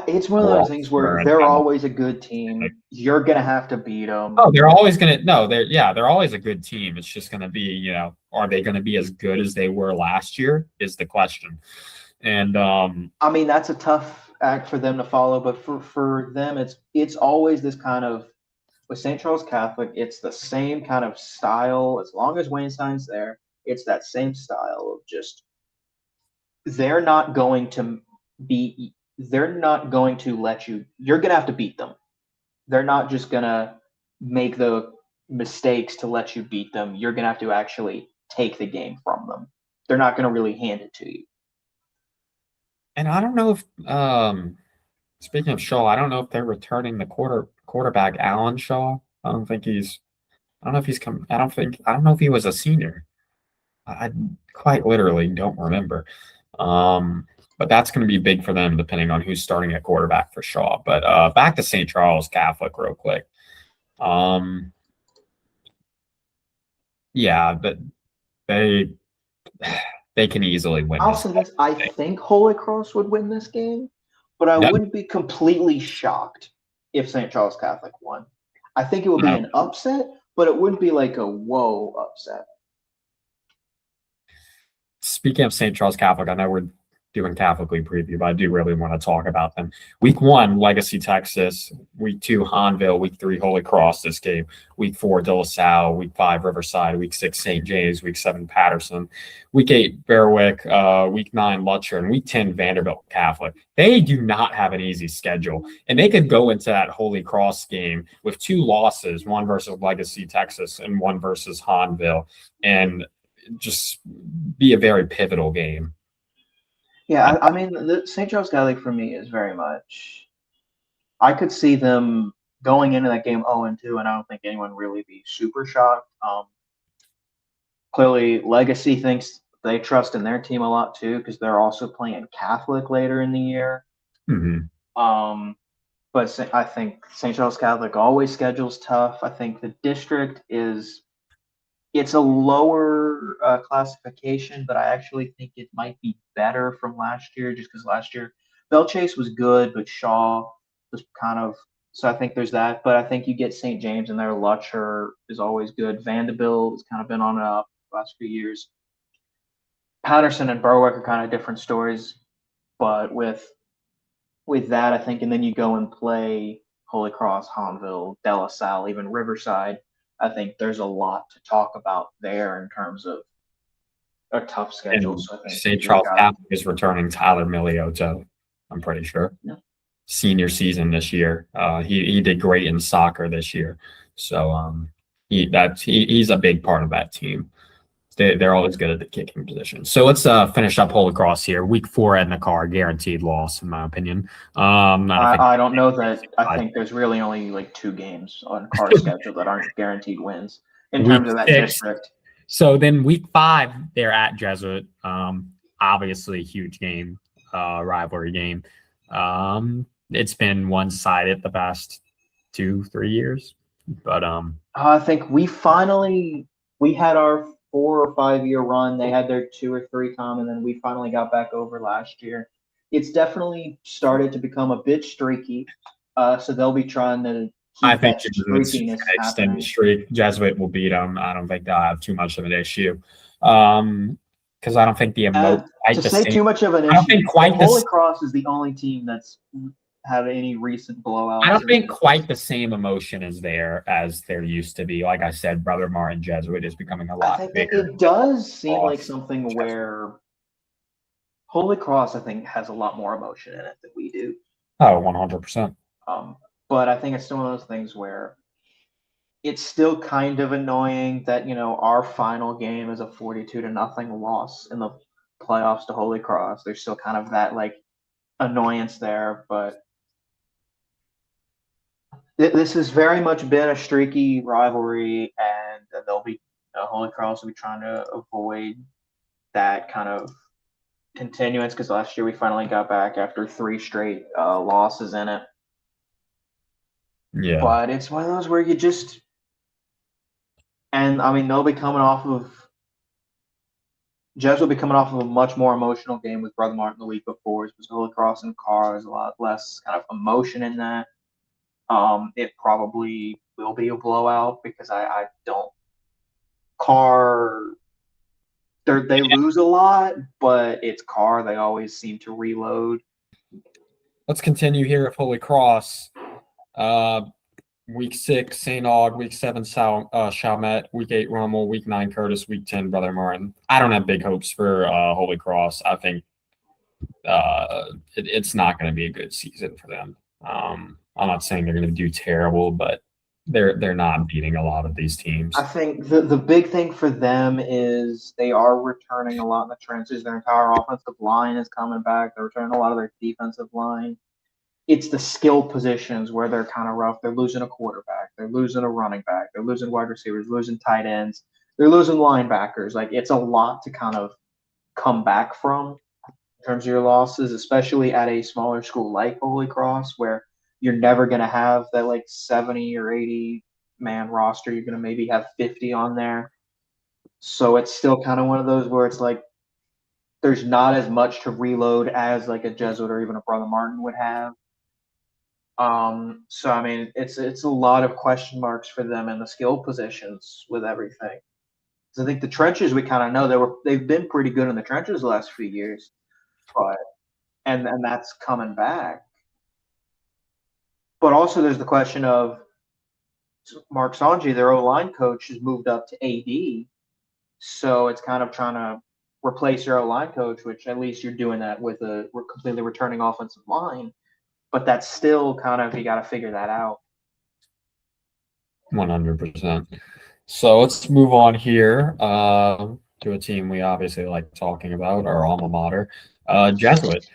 It's one of those things where they're always a good team. You're gonna have to beat them. Oh, they're always gonna no, they're always a good team. It's just gonna be, are they gonna be as good as they were last year is the question. And I mean, that's a tough act for them to follow, but for them, it's always this kind of with St. Charles Catholic, it's the same kind of style. As long as Weinstein's there, it's that same style of just they're not going to let you're gonna have to beat them. They're not just gonna make the mistakes to let you beat them. You're gonna have to actually take the game from them. They're not gonna really hand it to you. And I don't know if speaking of Shaw, I don't know if they're returning the quarterback Alan Shaw. I don't know if he's come. I don't know if he was a senior. I quite literally don't remember. But that's going to be big for them depending on who's starting at quarterback for Shaw. But back to St. Charles Catholic real quick. Yeah, but they can easily win. I'll say this: I think Holy Cross would win this game, but I wouldn't be completely shocked if St. Charles Catholic won. I think it would be an upset, but it wouldn't be like a whoa upset. Speaking of St. Charles Catholic, I know we're doing Catholic League preview, but I do really want to talk about them. Week 1, Legacy, Texas. Week 2, Hahnville. Week 3, Holy Cross this game. Week 4, De La Salle. Week 5, Riverside. Week 6, St. James. Week 7, Patterson. Week 8, Berwick. Week 9, Lutcher. And Week 10, Vanderbilt Catholic. They do not have an easy schedule. And they could go into that Holy Cross game with 2 losses, one versus Legacy, Texas, and one versus Hahnville, and just be a very pivotal game. Yeah, I mean, the St. Charles Catholic for me is very much. I could see them going into that game 0-2, and I don't think anyone really be super shocked. Clearly, Legacy thinks they trust in their team a lot too because they're also playing Catholic later in the year. Mm-hmm. But I think St. Charles Catholic always schedules tough. I think the district it's a lower classification, but I actually think it might be better from last year just because last year Belle Chasse was good, but Shaw was kind of – so I think there's that. But I think you get St. James in there. Lutcher is always good. Vanderbilt has kind of been on and up the last few years. Patterson and Berwick are kind of different stories. But with that, I think – and then you go and play Holy Cross, Hahnville, De La Salle, even Riverside. I think there's a lot to talk about there in terms of a tough schedule. So I think St. Charles Catholic is returning Tyler Miliotto, I'm pretty sure. Yeah. Senior season this year. He did great in soccer this year. So He's a big part of that team. They're always good at the kicking position. So let's finish up Holy Cross here. Week 4 Edna Carr, guaranteed loss in my opinion. I don't know that. I think there's really only like 2 games on Carr's schedule that aren't guaranteed wins in terms of that district. So then week 5, they're at Jesuit. Obviously, huge game, rivalry game. It's been one-sided the past 2-3 years, but I think we had our 4 or 5 year run. They had their 2 or 3 time, and then we finally got back over last year. It's definitely started to become a bit streaky. So they'll be trying to I think Jesuit's extend the streak. Jesuit will beat them. I don't think they'll have too much of an issue. Because I don't think the emotion. Too much of an issue. I don't think quite Holy Cross is the only team that's had any recent blowouts. I don't think quite the same emotion is there as there used to be. Like I said, Brother Martin Jesuit is becoming a lot bigger. It does seem like something where Holy Cross, I think, has a lot more emotion in it than we do. Oh, 100%. But I think it's still one of those things where it's still kind of annoying that, our final game is a 42-0 loss in the playoffs to Holy Cross. There's still kind of that annoyance there, but this has very much been a streaky rivalry, and they'll be Holy Cross will be trying to avoid that kind of continuance, because last year we finally got back after 3 straight losses in it. Yeah, but it's one of those where you just, and I mean, they'll be coming off of. Jeffs will be coming off of a much more emotional game with Brother Martin the week before. It was Holy Cross and Carr. There's a lot less kind of emotion in that. It probably will be a blowout because I don't. Carr, they lose a lot, but it's Carr. They always seem to reload. Let's continue here with Holy Cross. Week 6, St. Aug. Week 7, Chalmette. Week 8, Rummel. Week 9, Curtis. Week 10, Brother Martin. I don't have big hopes for Holy Cross. I think it's not going to be a good season for them. I'm not saying they're going to do terrible, but they're not beating a lot of these teams. I think the big thing for them is they are returning a lot in the trenches. Their entire offensive line is coming back. They're returning a lot of their defensive line. It's the skill positions where they're kind of rough. They're losing a quarterback. They're losing a running back. They're losing wide receivers, losing tight ends. They're losing linebackers. It's a lot to kind of come back from in terms of your losses, especially at a smaller school like Holy Cross, where you're never going to have that 70 or 80 man roster. You're going to maybe have 50 on there. So it's still kind of one of those where it's there's not as much to reload as a Jesuit or even a Brother Martin would have. So I mean, it's a lot of question marks for them in the skill positions with everything. So I think the trenches, we kind of know they've been pretty good in the trenches the last few years, but and that's coming back. But also there's the question of Mark Sanji, their O-line coach, has moved up to AD, so it's kind of trying to replace your O-line coach, which at least you're doing that with a completely returning offensive line. But that's still kind of, you got to figure that out. 100%. So let's move on here to a team we obviously like talking about, our alma mater, Jesuit.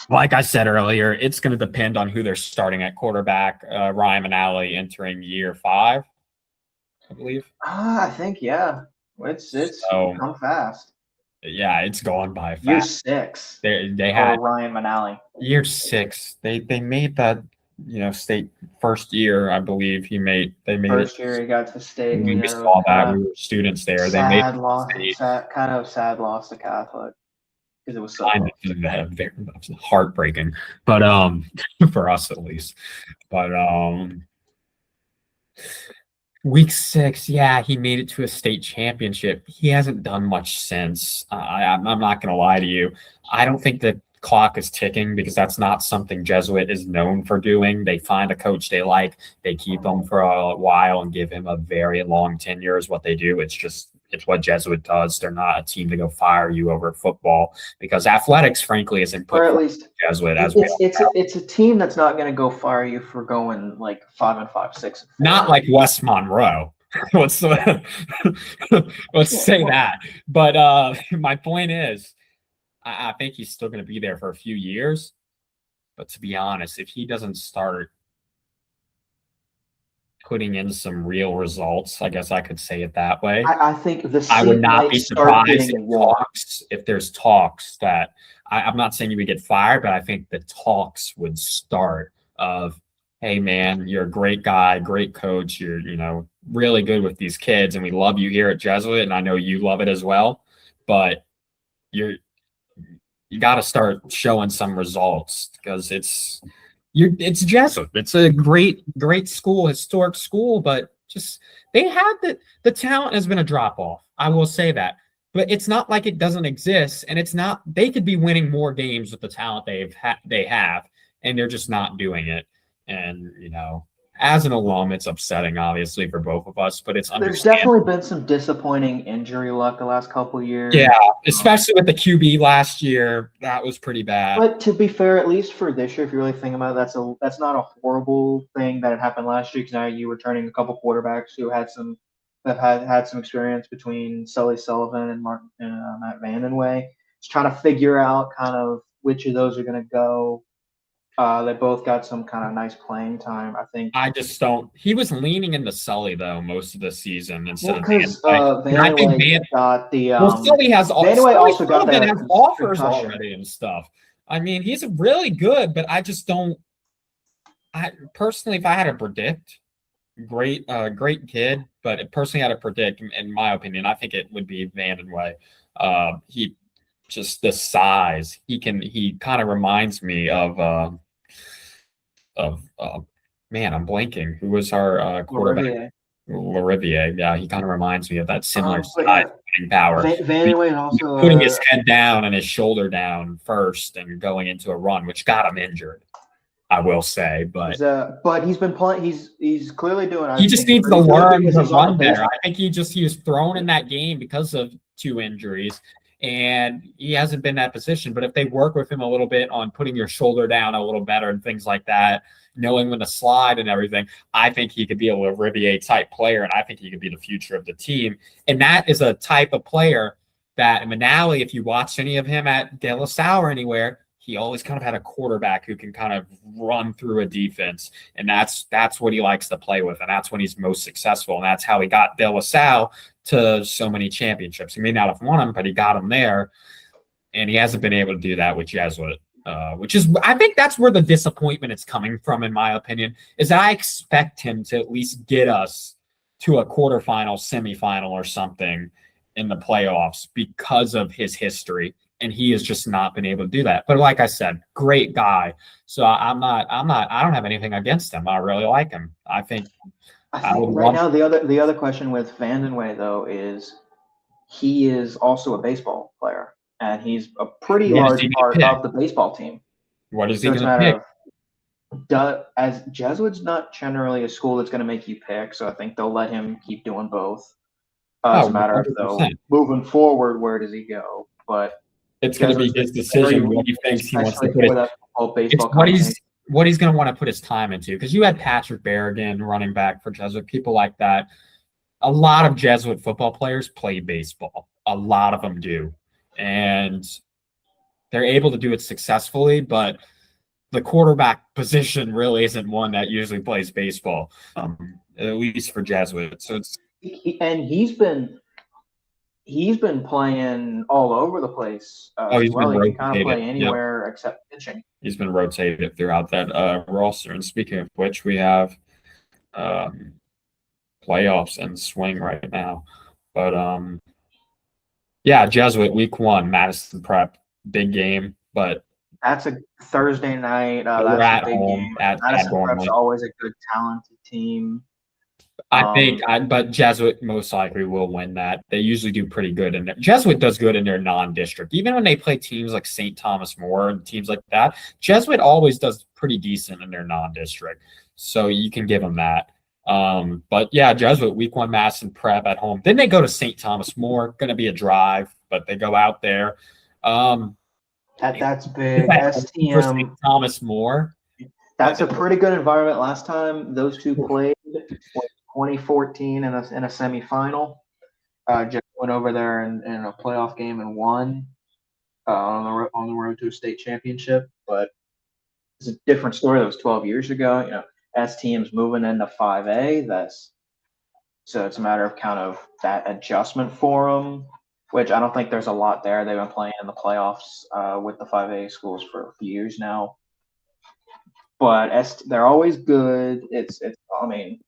Like I said earlier, it's going to depend on who they're starting at quarterback. Ryan Manali entering year 5, I believe. I think, yeah. It's come fast. Yeah, it's gone by fast. Year 6. They had Ryan Manali. Year 6. They made that state first year, I believe. They made first year he got to state. We saw that. We were students there. They made kind of sad loss to Catholic because it was so heartbreaking, but for us at least. But Week 6, yeah, he made it to a state championship. He hasn't done much since. I'm not going to lie to you. I don't think the clock is ticking because that's not something Jesuit is known for doing. They find a coach they like, they keep him for a while and give him a very long tenure is what they do. It's just it's what Jesuit does. They're not a team to go fire you over football because athletics, frankly, isn't Or put at forth least Jesuit as we all know. it's a team that's not going to go fire you for going like 5-5, 6-4. Not like West Monroe. let's let's say that. But my point is, I think he's still going to be there for a few years. But to be honest, if he doesn't start putting in some real results, I guess I could say it that way. I think the I would seat not might be start surprised getting warm. if there's talks that I'm not saying you would get fired, but I think the talks would start of, hey man, you're a great guy, great coach, you're really good with these kids, and we love you here at Jesuit, and I know you love it as well, but you got to start showing some results because it's Jesuit. It's a great school, historic school, but just they have the talent has been a drop off. I will say that, but it's not like it doesn't exist, and it's not. They could be winning more games with the talent they have, and they're just not doing it. And as an alum, it's upsetting, obviously, for both of us, but it's There's understandable. definitely been some disappointing injury luck the last couple of years. Yeah, especially with the QB last year, that was pretty bad. But to be fair, at least for this year, if you really think about it, that's not a horrible thing that had happened last year. Because now you were turning a couple quarterbacks who had some experience between Sully Sullivan and Matt Vandenway. Just trying to figure out kind of which of those are going to go. They both got some kind of nice playing time. I think. I just don't. He was leaning into Sully though most of the season instead of because Vandenway. got the. Sully has Vandenway also got that has offers concussion. already and stuff. I mean, he's really good, but I just don't. I personally, if I had to predict, great kid, but personally, had to predict, in my opinion, I think it would be Vandenway. He just the size. He kind of reminds me of man, I'm blanking. Who was our quarterback? Lariviere. Yeah, he kind of reminds me of that similar size power. Vandenway also putting his head down and his shoulder down first and going into a run, which got him injured. I will say, but he's been playing. He's clearly doing. He just needs to learn to run better. I think he was thrown in that game because of 2 injuries. And he hasn't been in that position. But if they work with him a little bit on putting your shoulder down a little better and things like that, knowing when to slide and everything, I think he could be a Lariviere type player, and I think he could be the future of the team. And that is a type of player that Manali, if you watch any of him at De La Salle or anywhere, he always kind of had a quarterback who can kind of run through a defense. And that's what he likes to play with. And that's when he's most successful. And that's how he got De La Salle to so many championships. He may not have won them, but he got them there. And he hasn't been able to do that with Jesuit, which is, I think that's where the disappointment is coming from, in my opinion, is that I expect him to at least get us to a quarterfinal, semifinal or something in the playoffs because of his history. And he has just not been able to do that. But like I said, great guy. So I don't have anything against him. I really like him. I think right now the other question with Vandenway though is he is also a baseball player and he's a pretty large part of the baseball team. What is he going to pick? As Jesuit's not generally a school that's going to make you pick, so I think they'll let him keep doing both. It's a matter of though moving forward, where does he go? But it's going to be his decision what he thinks he wants to put what he's going to want to put his time into. Because you had Patrick Berrigan running back for Jesuit, people like that. A lot of Jesuit football players play baseball. A lot of them do. And they're able to do it successfully, but the quarterback position really isn't one that usually plays baseball, at least for Jesuit. So it's he's been playing all over the place. He's been rotated. He can kind of play anywhere except pitching. He's been rotated throughout that roster. And speaking of which, we have playoffs in swing right now. But yeah, Jesuit week 1, Madison Prep, big game. But that's a Thursday night. We're that's at home. Madison Prep's always a good, talented team. I think, but Jesuit most likely will win that. They usually do pretty good in there. Jesuit does good in their non-district. Even when they play teams like St. Thomas More and teams like that, Jesuit always does pretty decent in their non-district. So you can give them that. But yeah, Jesuit week 1 Madison Prep at home. Then they go to St. Thomas More. Going to be a drive, but they go out there. That's big. For St. STM. Thomas More. That's a pretty good environment. Last time those two played was 2014 in a semifinal. Just went over there in a playoff game and won on the road to a state championship. But it's a different story. That was 12 years ago. You know, STM's moving into 5A. So it's a matter of kind of that adjustment for them, which I don't think there's a lot there. They've been playing in the playoffs with the 5A schools for a few years now. But they're always good. I mean,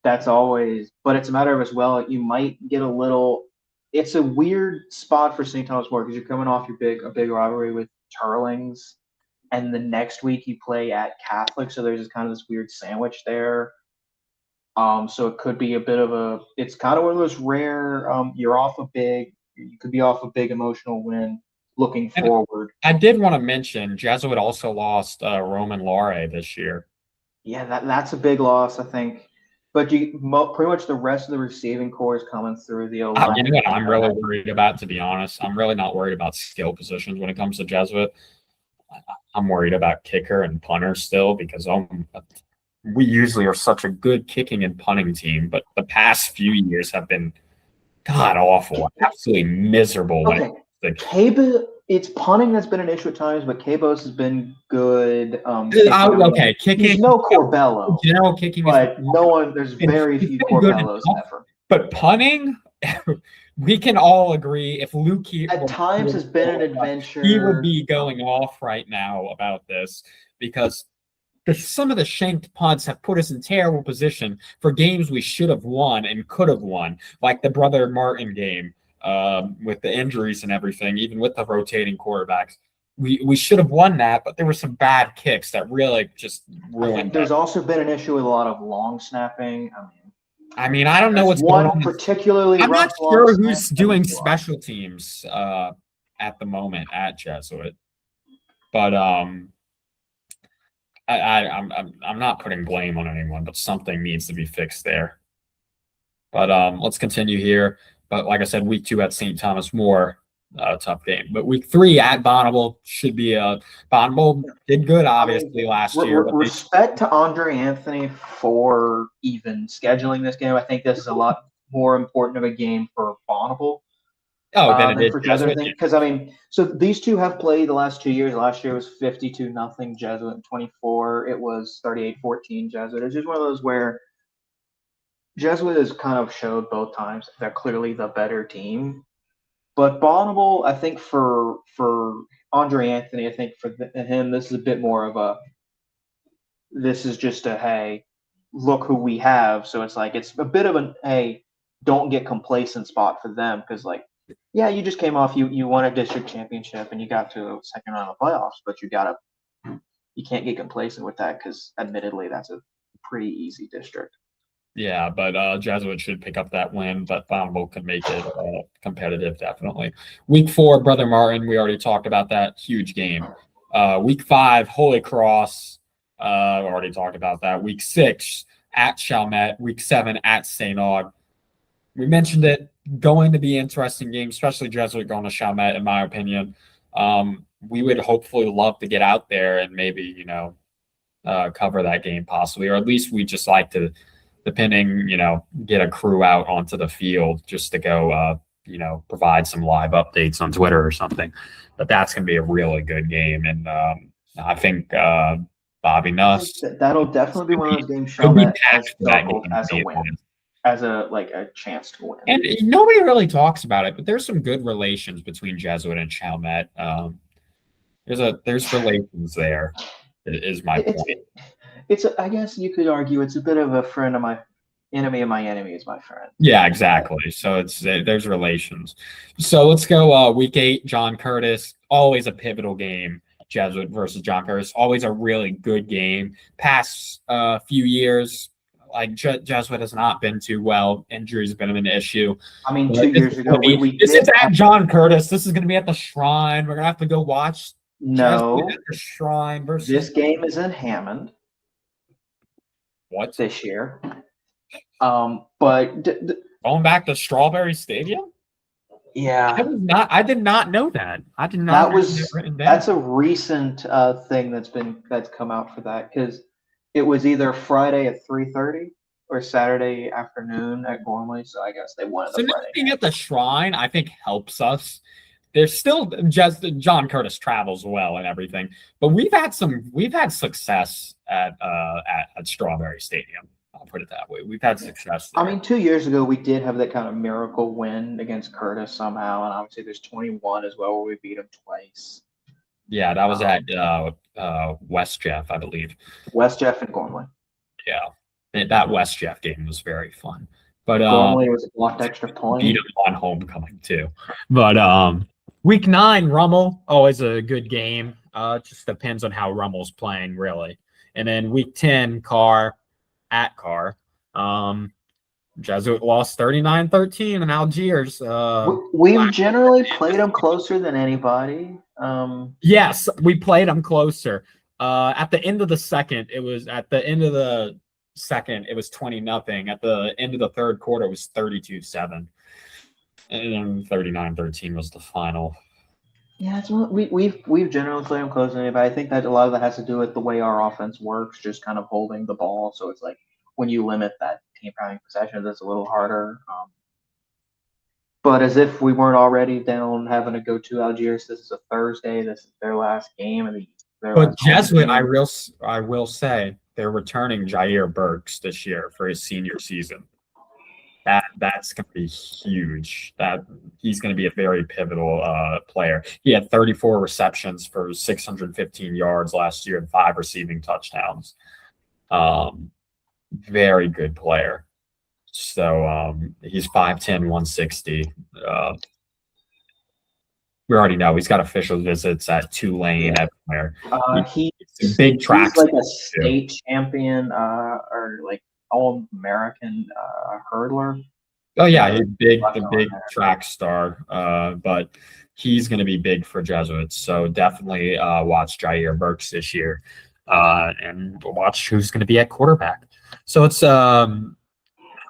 that's always, but it's a matter of as well, you might get a little, it's a weird spot for St. Thomas More because you're coming off a big rivalry with Turlings, and the next week you play at Catholic, so there's just kind of this weird sandwich there. So it could be it's kind of one of those rare, you could be off a big emotional win looking forward. I did want to mention Jesuit also lost Roman Lare this year. Yeah, that's a big loss, I think. But pretty much the rest of the receiving core is coming through the O-line. You know what I'm really worried about, to be honest? I'm really not worried about skill positions when it comes to Jesuit. I'm worried about kicker and punter still because we usually are such a good kicking and punting team, but the past few years have been god awful, absolutely miserable. Okay. It's punting that's been an issue at times, but Cabos has been good. Okay, kicking. He's no Corbello. General kicking, but there's very few Corbellos ever. But punting, we can all agree if Luke at times has been an adventure. He would be going off right now about this because some of the shanked punts have put us in terrible position for games we should have won and could have won, like the Brother Martin game. With the injuries and everything, even with the rotating quarterbacks, we should have won that, but there were some bad kicks that really just ruined. There's also been an issue with a lot of long snapping. I mean, I don't know what's going on. Particularly, I'm not sure who's doing special teams at the moment at Jesuit, but I'm not putting blame on anyone, but something needs to be fixed there. But let's continue here. But like I said, week 2 at St. Thomas More, tough game. But week 3 at Bonneville should be Bonneville did good, obviously, last year. Respect to Andre Anthony for even scheduling this game. I think this is a lot more important of a game for Bonneville. Than it is for Jesuit. Because, so these two have played the last 2 years. Last year was 52-0 Jesuit, and 24 it was 38-14 Jesuit. It's just one of those where Jesuit has kind of showed both times they're clearly the better team. But Bonneville, I think for Andre Anthony, I think for him, this is a bit more of this is just hey, look who we have. So it's a bit of hey, don't get complacent spot for them because you just came off, you won a district championship and you got to a second round of playoffs, but you can't get complacent with that because admittedly that's a pretty easy district. Yeah, but Jesuit should pick up that win, but Bonneville can make it competitive, definitely. Week 4, Brother Martin, we already talked about that. Huge game. Week 5, Holy Cross. We already talked about that. Week 6, at Chalmette. Week 7, at St. Aug. We mentioned it. Going to be an interesting game, especially Jesuit going to Chalmette, in my opinion. We would hopefully love to get out there and maybe, cover that game possibly, or at least we just like to, depending, get a crew out onto the field just to go, provide some live updates on Twitter or something. But that's going to be a really good game. And I think Bobby Nuss. That'll definitely be one of those games Chalmette as a win, as a chance to win. And nobody really talks about it, but there's some good relations between Jesuit and Chalmette. There's relations there, is my point. I guess you could argue it's a bit of a friend of my enemy, and my enemy is my friend. Yeah, exactly. So there's relations. So let's go week 8, John Curtis. Always a pivotal game, Jesuit versus John Curtis. Always a really good game. Past few years, Jesuit has not been too well. Injuries have been an issue. 2 years ago, this is at John Curtis. This is going to be at the Shrine. We're going to have to go watch. No, Jesuit at the Shrine versus. This game is in Hammond. What? this year. But Going back to Strawberry Stadium? yeah, I did not know that. I did not that have it was written down. that's a recent thing that's come out for that because it was either Friday at 3:30 or Saturday afternoon at Gormley. So I guess they wanted So the not Friday. being at the Shrine, I think helps us. There's still just John Curtis travels well and everything, but we've had success at Strawberry Stadium. I'll put it that way. We've had success there. I mean, 2 years ago we did have that kind of miracle win against Curtis somehow, and obviously there's 21 as well where we beat him twice. Yeah, that was at West Jeff, I believe. West Jeff and Gormley. Yeah, that West Jeff game was very fun. But Gormley was a blocked extra point. beat him on homecoming too. But week 9, Rummel, always a good game. It just depends on how Rummel's playing, really. And then week 10, Carr at Carr. Jesuit lost 39-13 in Algiers. We've generally played them closer than anybody. Yes, we played them closer. At the end of the second, it was 20-0. At the end of the third quarter, it was 32-7. And then 39-13 was the final. Yeah, we've generally played them closer than anybody. I think that a lot of that has to do with the way our offense works, just kind of holding the ball. So it's like when you limit that team having possession, it's a little harder. But as if we weren't already down having to go to Algiers, this is a Thursday. This is their last game, But Jesuit, I will say, they're returning Jair Burks this year for his senior season. That's going to be huge. He's going to be a very pivotal player. He had 34 receptions for 615 yards last year and 5 receiving touchdowns. Very good player. So he's 5'10", 160. We already know he's got official visits at Tulane everywhere. He's a big track. He's like a state champion or like All-American hurdler. Oh yeah, he's big track star. But he's going to be big for Jesuits. So definitely watch Jair Burks this year, and watch who's going to be at quarterback. So it's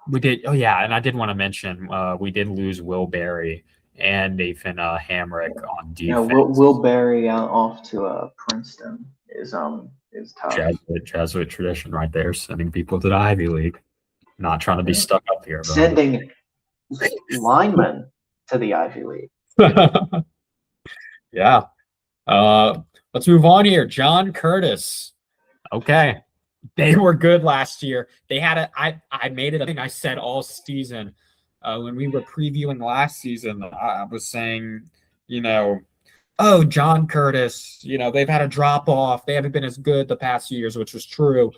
we did. Oh yeah, and I did want to mention we did lose Will Berry and Nathan Hamrick on defense. Yeah, Will Berry off to Princeton is tough. Jesuit tradition right there, sending people to the Ivy League. Not trying to be stuck up here. Sending linemen to the Ivy League. Yeah. Let's move on here. John Curtis. Okay. They were good last year. They had I made it. I think I said all season when we were previewing last season, I was saying, oh, John Curtis, they've had a drop off. They haven't been as good the past years, which was true.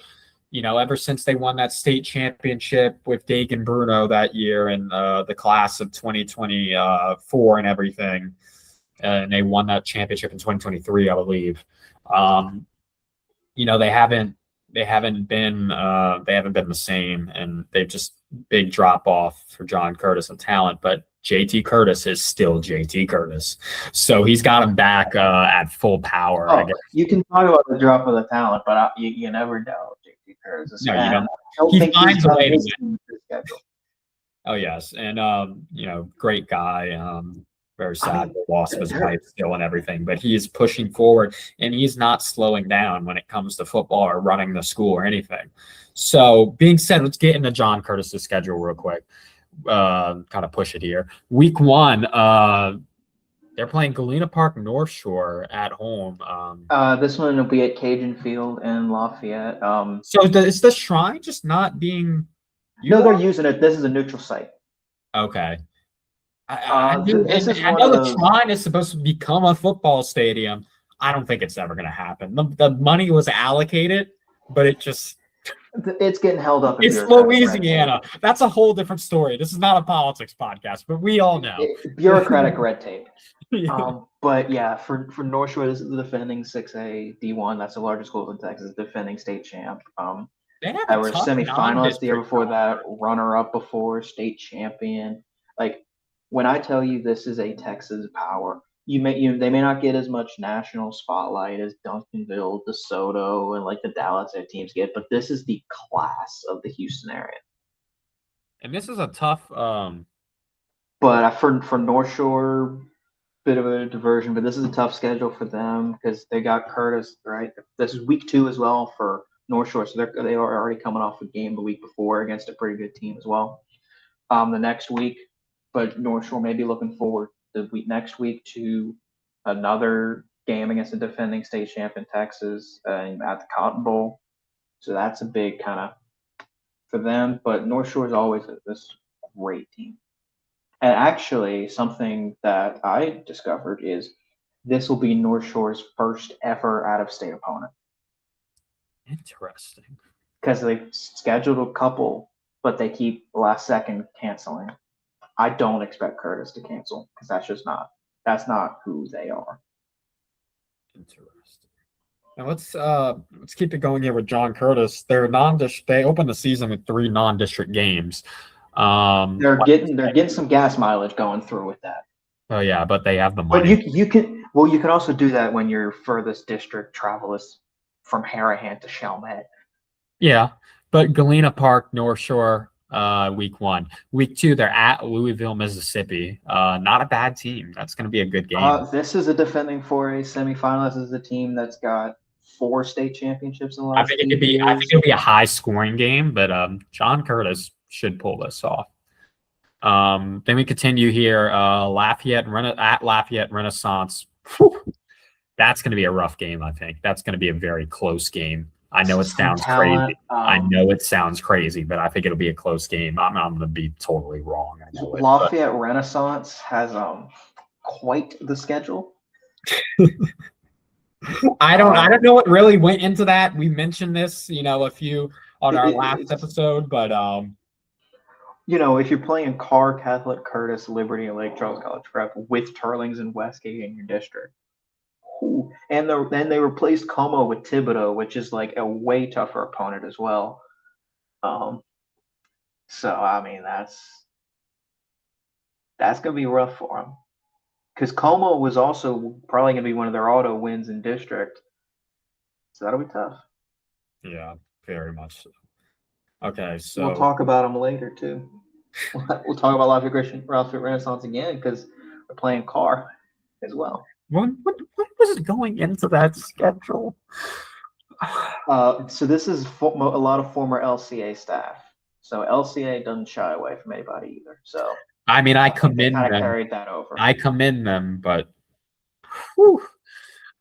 Ever since they won that state championship with Dagan Bruno that year in the class of 2024 and everything, and they won that championship in 2023, I believe. They haven't been the same, and they've just big drop off for John Curtis of talent. But JT Curtis is still JT Curtis, so he's got him back at full power. I guess. You can talk about the drop of the talent, but you never know. JT Curtis. No, you don't. He finds a way to win. Oh yes, and great guy. Very sad the loss of his wife still and everything, but he is pushing forward and he's not slowing down when it comes to football or running the school or anything. So being said, let's get into John Curtis's schedule real quick. Kind of push it here. Week 1, they're playing Galena Park North Shore at home. This one will be at Cajun Field in Lafayette. So is the Shrine just not being used? No, they're using it. This is a neutral site. Okay. I know the Shrine is supposed to become a football stadium. I don't think it's ever going to happen. The money was allocated, but it's getting held up. It's Louisiana. That's a whole different story. This is not a politics podcast, but we all know bureaucratic red tape. But yeah, for North Shore, this is the defending 6A D1. That's the largest school in Texas, defending state champ. They were semifinalists the year before that, runner-up before, state champion. Like, when I tell you this is a Texas power, they may not get as much national spotlight as Duncanville, DeSoto, and like the Dallas teams get, but this is the class of the Houston area. And this is a tough. But for North Shore, bit of a diversion, but this is a tough schedule for them because they got Curtis, right? This is week 2 as well for North Shore, so they are already coming off a game the week before against a pretty good team as well. The next week, but North Shore may be looking forward next week to another game against the defending state champion Texas at the Cotton Bowl. So that's a big kind of for them. But North Shore is always this great team. And actually, something that I discovered is this will be North Shore's first ever out-of-state opponent. Interesting. Because they've scheduled a couple, but they keep last second canceling. I don't expect Curtis to cancel because that's not who they are. Interesting. Now let's keep it going here with John Curtis. They opened the season with 3 non-district games. They're getting some gas mileage going through with that. Oh yeah, but they have the money. But you can also do that when your furthest district travel is from Harahan to Chalmette. Yeah, but Galena Park, North Shore, week 1. Week 2, they're at Louisville, Mississippi. Not a bad team. That's going to be a good game. This is a defending 4A semifinal. This is a team that's got 4 state championships in the last 2 years. I think it'll be a high scoring game, but John Curtis should pull this off. Then we continue here. Lafayette Renaissance. Whew. That's going to be a rough game, I think. That's going to be a very close game. I know it sounds crazy. I know it sounds crazy, but I think it'll be a close game. I'm going to be totally wrong. I know Lafayette Renaissance has quite the schedule. I don't know what really went into that. We mentioned this, a few on our last episode, but if you're playing Carr, Catholic, Curtis, Liberty, and Lake Charles College Prep with Turlings and Westgate in your district. Ooh. And then they replaced Como with Thibodaux, which is like a way tougher opponent as well. So I mean that's gonna be rough for them because Como was also probably gonna be one of their auto wins in district, so that'll be tough. Yeah, very much so. Okay, so we'll talk about them later too. We'll talk about Lafayette Renaissance again because we're playing Carr as well. What was going into that schedule? So this is a lot of former LCA staff. So LCA doesn't shy away from anybody either. So I mean, I commend them. Carried that over. I commend them, but whew.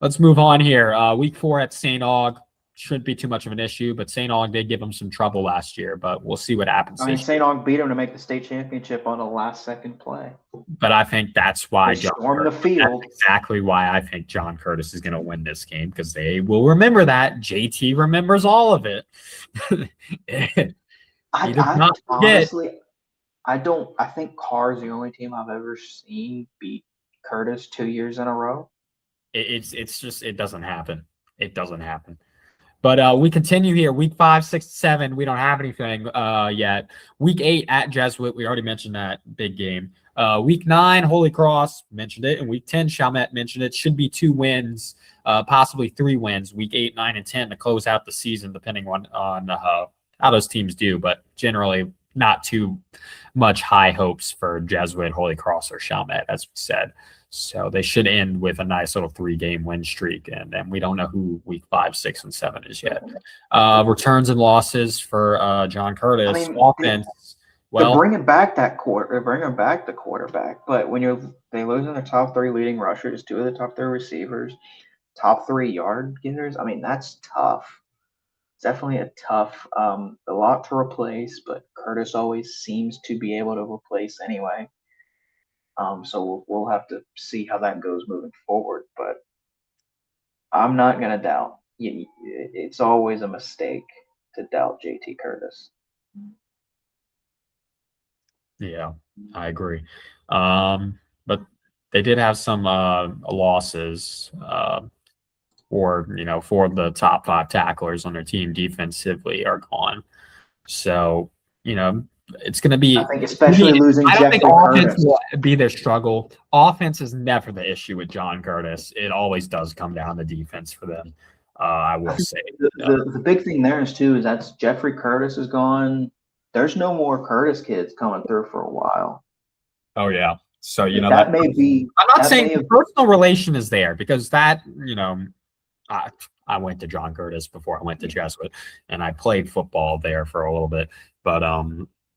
Let's move on here. Week 4 at St. Aug. Shouldn't be too much of an issue, but St. Aug did give them some trouble last year, but we'll see what happens. I mean, St. Aug beat them to make the state championship on a last-second play. But I think that's why stormed the field. That's exactly why I think John Curtis is going to win this game because they will remember that. JT remembers all of it. Honestly, I think Carr is the only team I've ever seen beat Curtis 2 years in a row. It's just it doesn't happen. It doesn't happen. But we continue here. Week 5, 6, 7. We don't have anything yet. Week 8 at Jesuit. We already mentioned that big game. Week 9, Holy Cross, mentioned it. And week 10, Chalmette mentioned it. Should be 2 wins, possibly 3 wins. Week 8, 9, and 10 to close out the season, depending on how those teams do. But generally, not too much high hopes for Jesuit, Holy Cross, or Chalmette, as we said. So they should end with a nice little 3-game win streak, and then we don't know who week 5, 6, and 7 is yet. Returns and losses for John Curtis. I mean, offense. They're bringing back the quarterback, but when they lose in their top 3 leading rushers, 2 of the top 3 receivers, top 3 yard getters. I mean, that's tough. It's definitely a tough. A lot to replace, but Curtis always seems to be able to replace anyway. So we'll have to see how that goes moving forward. But I'm not going to doubt. It's always a mistake to doubt JT Curtis. Yeah, I agree. But they did have some losses for the top 5 tacklers on their team defensively are gone. So, it's going to be. I think especially losing I don't think Jeffrey offense Curtis. will be their struggle. Offense is never the issue with John Curtis. It always does come down to defense for them. I will say. The big thing there is too is that's Jeffrey Curtis is gone. There's no more Curtis kids coming through for a while. Oh yeah. So that may be. I'm not that saying may the have- personal relation is there because that I went to John Curtis before I went to Jesuit, and I played football there for a little bit. But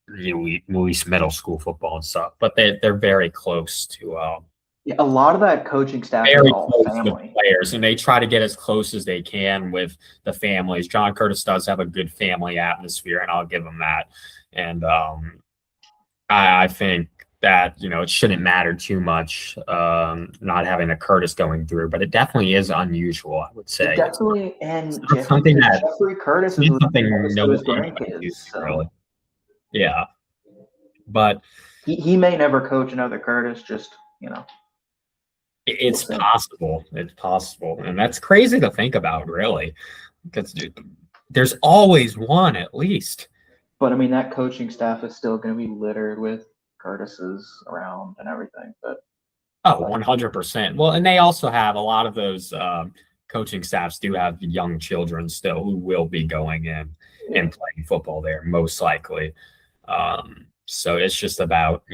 we middle school football and stuff. But they're very close to. A lot of that coaching staff Very is all close family. to players, and they try to get as close as they can with the families. John Curtis does have a good family atmosphere, and I'll give him that. And I think that it shouldn't matter too much not having a Curtis going through, but it definitely is unusual. I would say Definitely, and Jeffrey Curtis is something no his one grandkids. So. really. Yeah, but he may never coach another Curtis. Just it's possible. It's possible, and that's crazy to think about, really, because there's always one at least. But I mean, that coaching staff is still going to be littered with Curtises around and everything. But 100%. Well, and they also have a lot of those coaching staffs do have young children still who will be going in and playing football there, most likely. So it's just about,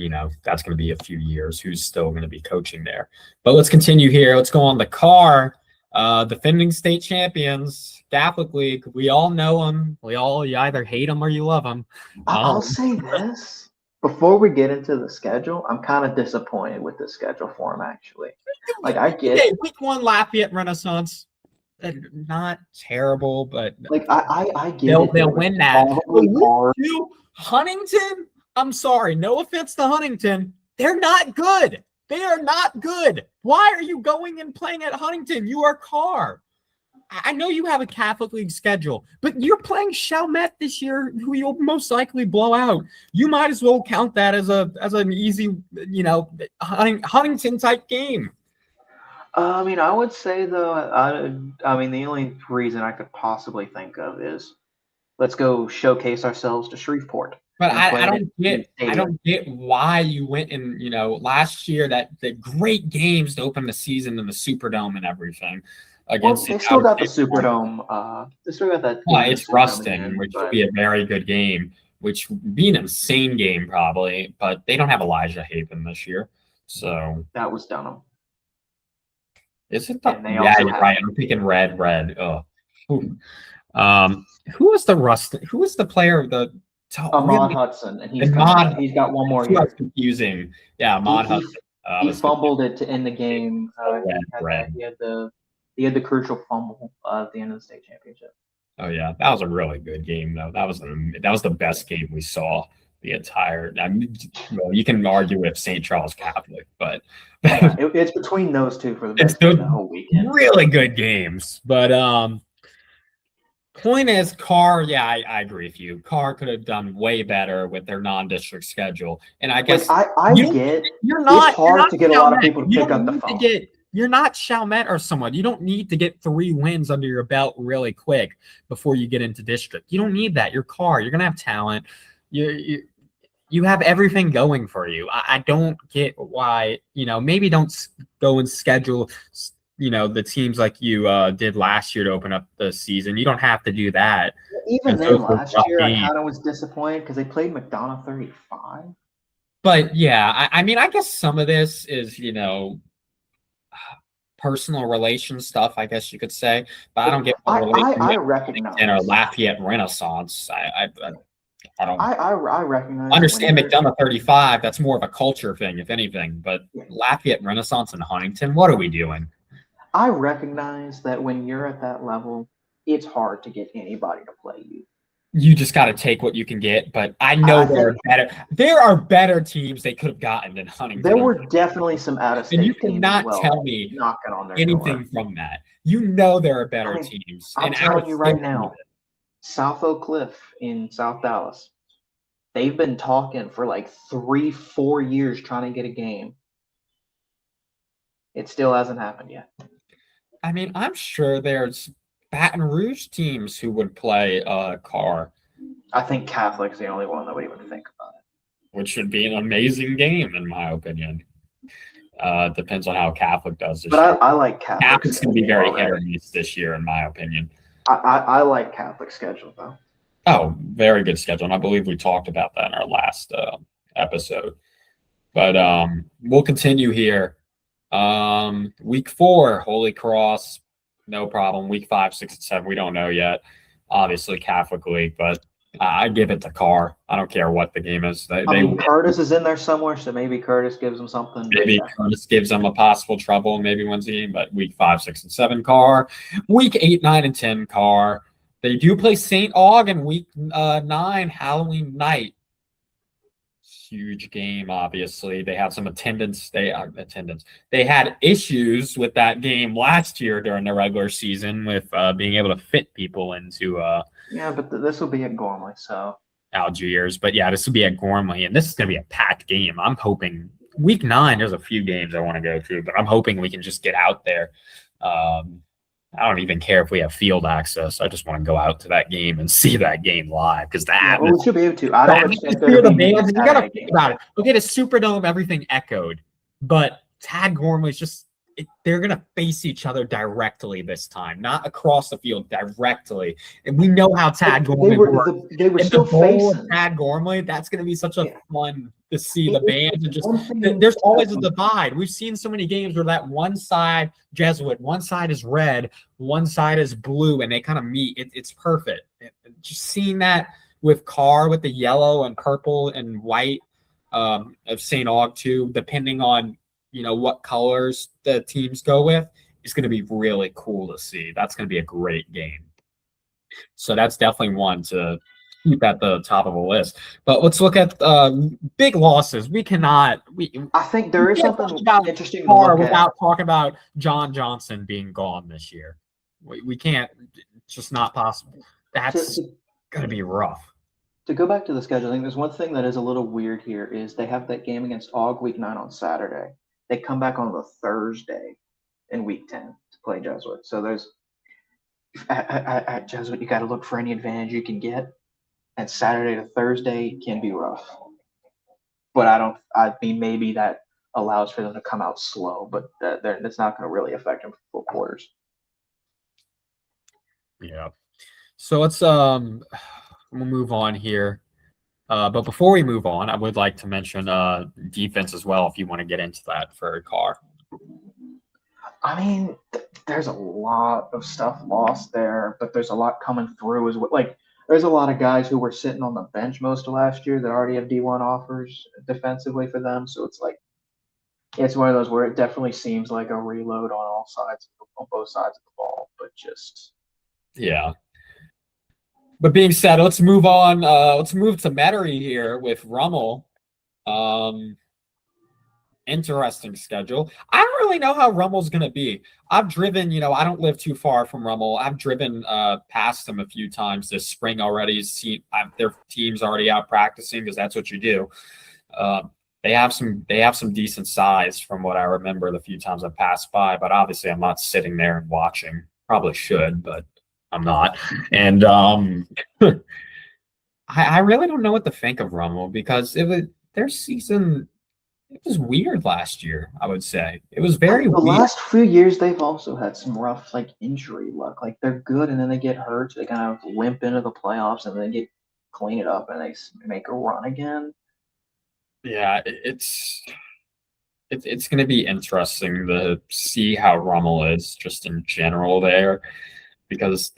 that's going to be a few years who's still going to be coaching there. But let's continue here. Let's go on the car. Defending state champions, Catholic League. We all know them. You either hate them or you love them. I'll say this. Before we get into the schedule, I'm kind of disappointed with the schedule for them, actually. Like, I get it. Week 1 Lafayette Renaissance. Not terrible, but like I get they'll win that. Hard. Huntington, I'm sorry, no offense to Huntington, they're not good. They are not good. Why are you going and playing at Huntington? You are Carr. I know you have a Catholic League schedule, but you're playing Chalmette this year, who you'll most likely blow out. You might as well count that as an easy, Huntington type game. I mean, I would say though, I mean, the only reason I could possibly think of is let's go showcase ourselves to Shreveport. But I don't get why you went and last year the great games to open the season in the Superdome and everything. Against they still got the Superdome. They still got that. It's Ruston, which would be a very good game, which would be an insane game probably. But they don't have Elijah Haven this year, so that was Dunham. Is it? Yeah, you're right. I'm thinking red. Oh, who was the Ruston? Who was the player of the? Ahmad Hudson, and he's got one more year. That's confusing. Yeah, Ahmad Hudson. He fumbled it to end the game. He had the crucial fumble at the end of the state championship. Oh yeah, that was a really good game though. That was the best game we saw the entire. You can argue with St. Charles Catholic, but it's between those two for the whole weekend. Really good games, but point is, Carr. Yeah, I agree with you. Carr could have done way better with their non-district schedule, and I guess it's hard to get a lot of people to pick up the phone. You're not Chalmette or someone. You don't need to get 3 wins under your belt really quick before you get into district. You don't need that. You're Carr. You're gonna have talent. You have everything going for you. I don't get why maybe don't go and schedule the teams like you did last year to open up the season. You don't have to do that. Even then, last year I kind of was disappointed because they played McDonough 35. But yeah, I mean, I guess some of this is personal relation stuff, I guess you could say. But I don't get I recognize or Lafayette Renaissance. I don't. I recognize. Understand McDonough 35. That's more of a culture thing, if anything. But Lafayette Renaissance and Huntington, what are we doing? I recognize that when you're at that level, it's hard to get anybody to play you. You just got to take what you can get, but I know there are better teams they could have gotten than Huntington. There were definitely some out-of-state teams. And you cannot tell me knocking on their anything door. From that. There are better teams. I'm telling you right now, South Oak Cliff in South Dallas, they've been talking for like 3-4 years trying to get a game. It still hasn't happened yet. I mean, I'm sure there's Baton Rouge teams who would play Carr. I think Catholic's the only one that would even think about which should be an amazing game in my opinion. Depends on how Catholic does this But year. I like Catholic. Catholic's going to be very already. hit or miss this year, in my opinion. I like Catholic schedule though. Oh, very good schedule. And I believe we talked about that in our last episode. But we'll continue here. Week 4, Holy Cross, no problem. Week 5, 6, and 7, we don't know yet. Obviously, Catholic League, but I give it to Carr. I don't care what the game is. I mean, Curtis is in there somewhere, so maybe Curtis gives them something. Maybe Curtis gives them a possible trouble, maybe wins the game, but week 5, 6, and 7, Carr. Week 8, 9, and 10, Carr. They do play St. Aug in week 9, Halloween night. Huge game, obviously. They have some attendance. They had issues with that game last year during the regular season with being able to fit people into yeah, but this will be at Gormley, so Algiers. But yeah, this will be at Gormley, and this is going to be a packed game. I'm hoping week 9. There's a few games I want to go to, but I'm hoping we can just get out there. I don't even care if we have field access. I just want to go out to that game and see that game live because we should be able to. I don't expect there to the be bands. You got to think about it. Okay, the Superdome, everything echoed, but Tad Gormley's just they're going to face each other directly this time, not across the field, directly. And we know how Tad Gormley works. They were still facing Tad Gormley. That's going to be such a fun to see the bands and just. There's always a divide. We've seen so many games where that one side Jesuit, one side is red, one side is blue, and they kind of meet. It's perfect. Just seeing that with Carr with the yellow and purple and white of St. Aug too, depending on what colors the teams go with, is going to be really cool to see. That's going to be a great game. So that's definitely one to keep at the top of the list. But let's look at big losses. We cannot. I think there is something interesting to look without talking about John Johnson being gone this year. We can't. It's just not possible. That's going to be rough. To go back to the schedule, I think there's one thing that is a little weird here is they have that game against Aug week 9 on Saturday. They come back on the Thursday in week 10 to play Jesuit. So there's at Jesuit, you got to look for any advantage you can get. And Saturday to Thursday can be rough. But I mean, maybe that allows for them to come out slow, but that's not going to really affect them for full quarters. Yeah. So let's we'll move on here. But before we move on, I would like to mention defense as well, if you want to get into that for Carr. I mean, there's a lot of stuff lost there, but there's a lot coming through as well. Like, there's a lot of guys who were sitting on the bench most of last year that already have D1 offers defensively for them. So it's like, it's one of those where it definitely seems like a reload on both sides of the ball, but just. Yeah. But being said, let's move on. Let's move to Metairie here with Rummel. Interesting schedule. I don't really know how Rummel's going to be. I've driven, I don't live too far from Rummel. I've driven past them a few times this spring already. Their team's already out practicing because that's what you do. They have some decent size from what I remember the few times I've passed by, but obviously I'm not sitting there and watching. Probably should, but I'm not. And I really don't know what to think of Rummel because their season. It was weird last year, I would say. It was very weird. The last few years, they've also had some rough, injury luck. They're good, and then they get hurt. So they kind of limp into the playoffs, and then they clean it up, and they make a run again. Yeah, it's going to be interesting to see how Rummel is just in general there, because,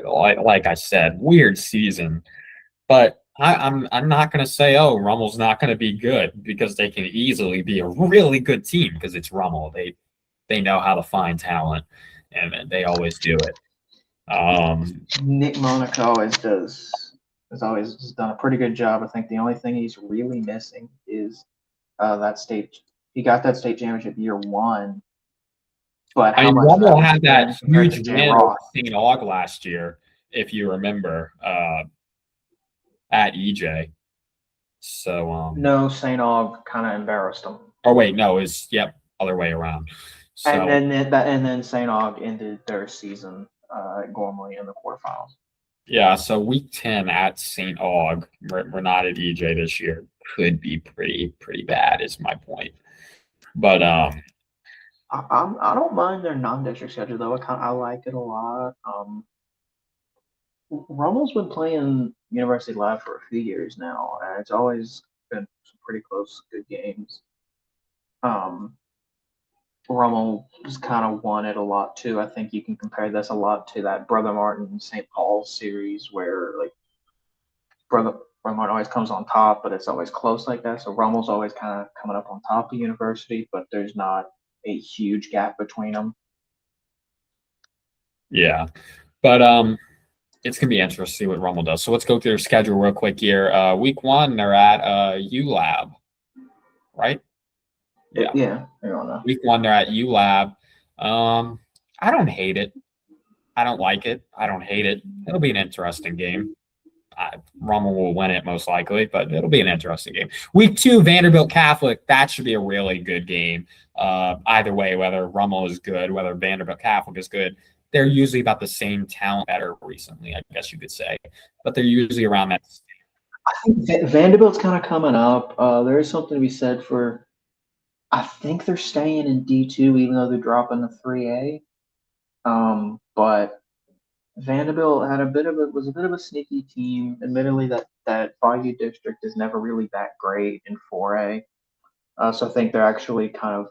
like I said, weird season. But I'm not going to say, Rummel's not going to be good, because they can easily be a really good team because it's Rummel. They know how to find talent, and they always do it. Nick Monaco has always done a pretty good job. I think the only thing he's really missing is that state. He got that state championship year 1. But Rummel had that huge win with St. Aug last year, if you remember. At EJ. So no, St. Aug kind of embarrassed them. Oh wait, no, it's other way around. So, and then St. Aug ended their season at Gormley in the quarterfinals. Yeah, so week 10 at St. Aug. We're not at EJ this year. could be pretty bad. Is my point. But I don't mind their non-district schedule though. I like it a lot. Rummel's been playing University Live for a few years now, and it's always been some pretty close, good games. Um, Rummel has kind of won it a lot too. I think you can compare this a lot to that Brother Martin St. Paul series where like Brother Martin always comes on top, but it's always close like that. So Rummel's always kind of coming up on top of University, but there's not a huge gap between them. yeah, but it's gonna be interesting to see what Rummel does. So let's go through their schedule real quick here. Week 1, they're at ULab, right? Yeah. I don't know. Week 1, they're at ULab. I don't hate it. I don't like it. I don't hate it. It'll be an interesting game. Rummel will win it most likely, but it'll be an interesting game. Week 2, Vanderbilt Catholic. That should be a really good game. Either way, whether Rummel is good, whether Vanderbilt Catholic is good, they're usually about the same talent, better recently, I guess you could say. But they're usually around that. I think Vanderbilt's kind of coming up. There is something to be said for. I think they're staying in D2, even though they're dropping the 3A. But Vanderbilt was a bit of a sneaky team. Admittedly, that Bayou district is never really that great in 4A. So I think they're actually kind of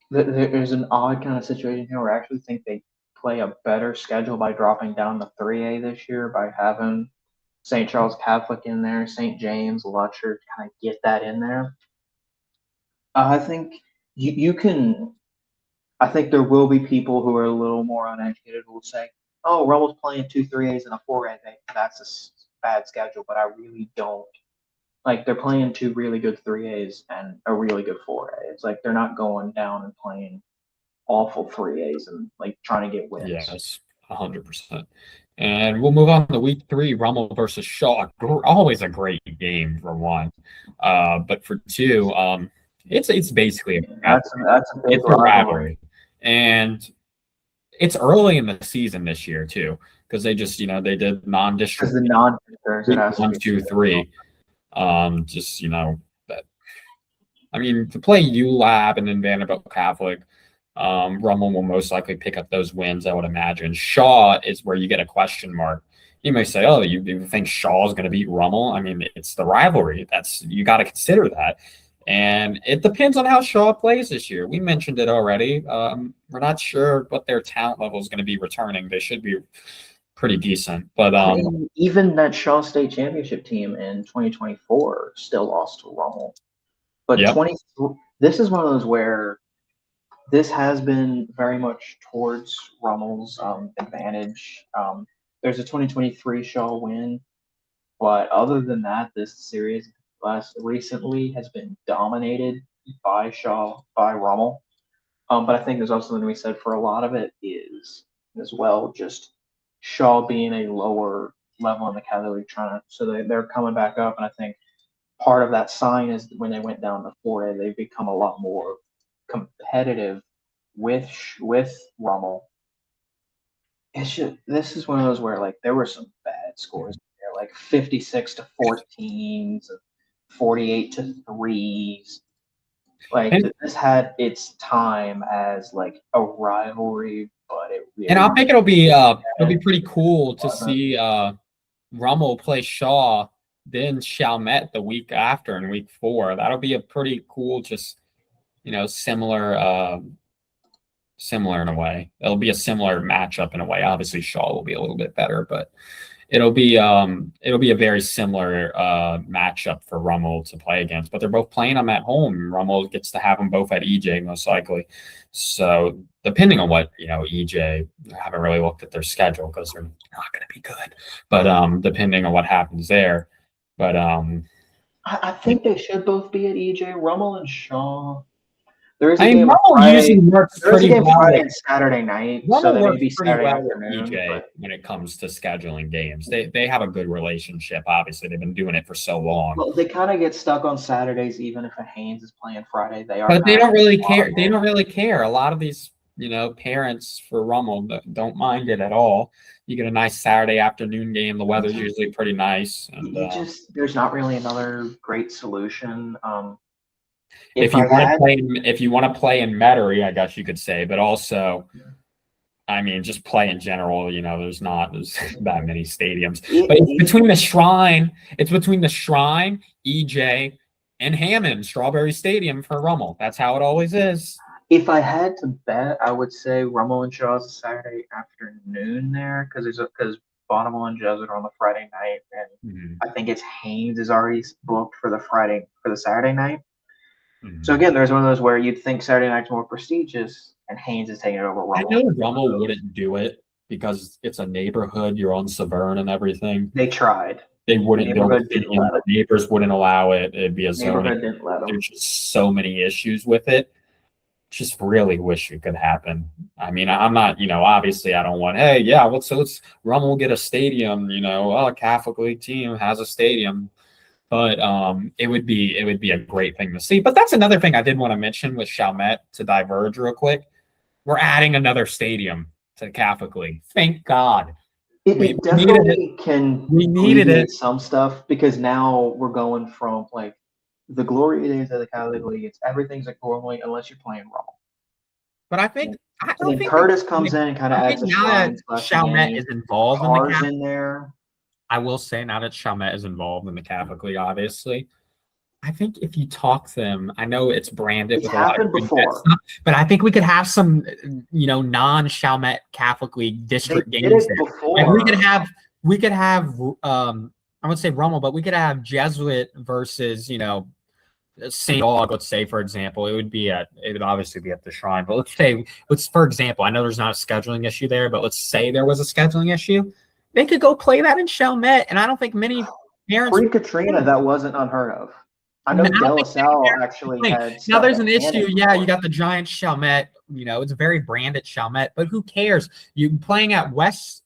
there's an odd kind of situation here where I actually think they play a better schedule by dropping down to 3A this year by having St. Charles Catholic in there, St. James, Lutcher, kind of get that in there. I think you can. I think there will be people who are a little more uneducated who will say, "Oh, Rummel's playing 2 3As and a 4A. That's a bad schedule." But I really don't. Like they're playing 2 really good 3As and a really good 4A. It's like they're not going down and playing awful 3As and like trying to get wins. Yes, 100%. And we'll move on to week 3, Rummel versus Shaw. Always a great game for 1. But for 2, it's basically that's a big rivalry. And it's early in the season this year too, because they just they did non-district. The non-district 1, 2, 3. Just that. I mean, to play ULab and then Vanderbilt Catholic, Rummel will most likely pick up those wins, I would imagine. Shaw is where you get a question mark. You may say, "Oh, you think Shaw is going to beat Rummel?" I mean, it's the rivalry. You got to consider that. And it depends on how Shaw plays this year. We mentioned it already. We're not sure what their talent level is going to be returning. They should be pretty decent. But even that Shaw State Championship team in 2024 still lost to Rummel. But this is one of those where this has been very much towards Rummel's advantage. There's a 2023 Shaw win. But other than that, this series recently has been dominated by Rummel. But I think there's also something to be said for a lot of it is as well just Shaw being a lower level in the Catholic League so they're coming back up, and I think part of that sign is when they went down to 4A, they've become a lot more competitive with Rummel. This is one of those where like there were some bad scores there, like 56-14s, 48-3s. Like this had its time as like a rivalry, but it really. And I think it'll be pretty cool to see Rummel play Shaw, then Chalmette the week after in week 4. That'll be a pretty cool, just similar in a way. It'll be a similar matchup in a way. Obviously, Shaw will be a little bit better, but it'll be a very similar matchup for Rummel to play against. But they're both playing them at home. Rummel gets to have them both at EJ most likely. So depending on what EJ, I haven't really looked at their schedule because they're not going to be good. But depending on what happens there, but I think they should both be at EJ. Rummel and Shaw. There is a game usually works pretty well. Friday and Saturday night, Rummel so they may works be pretty Saturday well with afternoon. EJ when it comes to scheduling games. They have a good relationship. Obviously, they've been doing it for so long. Well, they kind of get stuck on Saturdays, even if a Haynes is playing Friday. But they don't really care. They don't really care. A lot of these parents for Rummel don't mind it at all. You get a nice Saturday afternoon game. The weather's usually pretty nice, and there's not really another great solution. if you want to play in Metairie, I guess you could say, but also, I mean, just play in general. There's that many stadiums, but it's between the Shrine, EJ, and Hammond Strawberry Stadium for Rummel. That's how it always is. If I had to bet, I would say Rummel and Shaw's a Saturday afternoon there because Bonneville and Jesuit are on the Friday night, and I think it's Haynes is already booked for the Saturday night. So again, there's one of those where you'd think Saturday night's more prestigious, and Haynes is taking it over Rummel. I know Rummel wouldn't do it because it's a neighborhood. You're on Severn and everything. They tried. They wouldn't. The neighbors wouldn't allow it. It'd be a zoning. There's just so many issues with it. Just really wish it could happen. I mean, I'm not, obviously I don't want, hey, yeah, let's Rummel get a stadium, a Catholic League team has a stadium. But it would be a great thing to see. But that's another thing I did want to mention with Chalmette, to diverge real quick. We're adding another stadium to the Catholic League. Thank God. We definitely can alleviate some stuff, because now we're going from like the glory days of the Catholic League. Everything's like normally unless you're playing Rummel. But I don't think Curtis comes in and kind of adds a now that Chalmette is involved in there. I will say, now that Chalmette is involved in the Catholic League, obviously, I think if you talk to them, I know it's branded with a lot of stuff, but I think we could have some, non-Chalmette Catholic League district games there. And we could have, I would say Rummel, but we could have Jesuit versus, St. Aug, let's say, for example. It would obviously be at the Shrine, but for example, I know there's not a scheduling issue there, but let's say there was a scheduling issue. They could go play that in Chalmette, and I don't think many parents. Pre-Katrina, that wasn't unheard of. I know De La Salle actually had. Now there's an issue. Yeah, you got the giant Chalmette. It's a very branded Chalmette, but who cares? You playing at West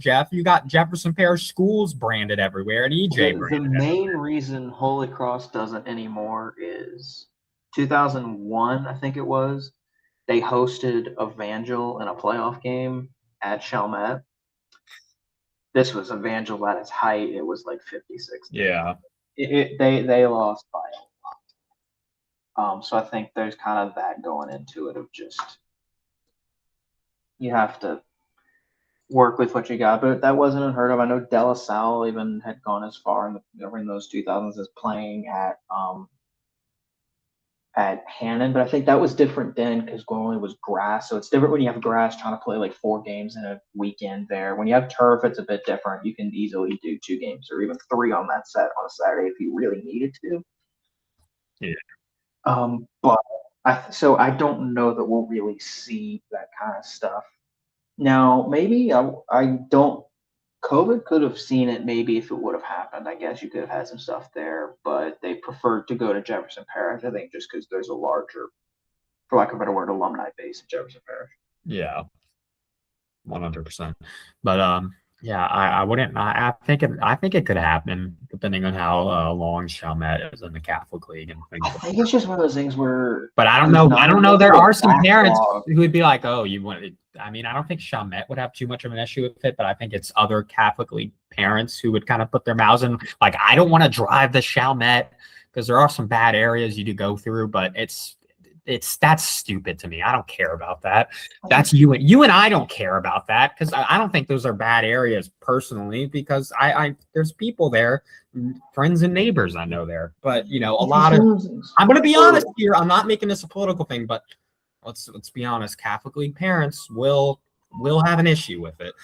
Jeff. You got Jefferson Parish Schools branded everywhere, and EJ. The main reason Holy Cross doesn't anymore is 2001, I think it was. They hosted Evangel in a playoff game at Chalmette. This was Evangel at its height. It was like 56. Yeah. They lost by a lot. So I think there's kind of that going into it of just you have to work with what you got. But that wasn't unheard of. I know De La Salle even had gone as far in those 2000s as playing at Hannon, but I think that was different then because Gormley was grass. So it's different when you have grass trying to play like 4 games in a weekend there. When you have turf, it's a bit different. You can easily do 2 games or even 3 on that set on a Saturday if you really needed to. Yeah. But I don't know that we'll really see that kind of stuff. Now, maybe I don't. COVID could have seen it maybe if it would have happened. I guess you could have had some stuff there, but they preferred to go to Jefferson Parish, I think, just because there's a larger, for lack of a better word, alumni base at Jefferson Parish. Yeah, 100%. But yeah, I wouldn't. I think it could happen depending on how long Chalmette is in the Catholic League and things. I think it's just one of those things where. But I don't know. I don't know. There are some parents who would be like, "Oh, you want." I mean, I don't think Chalmette would have too much of an issue with it, but I think it's other Catholic League parents who would kind of put their mouths in. Like, I don't want to drive to Chalmette because there are some bad areas you do go through, but that's stupid to me. I don't care about that. That's you and I don't care about that because I don't think those are bad areas personally because I there's people there, friends and neighbors I know there. But a lot of I'm gonna be honest here. I'm not making this a political thing, but let's be honest. Catholic League parents will have an issue with it.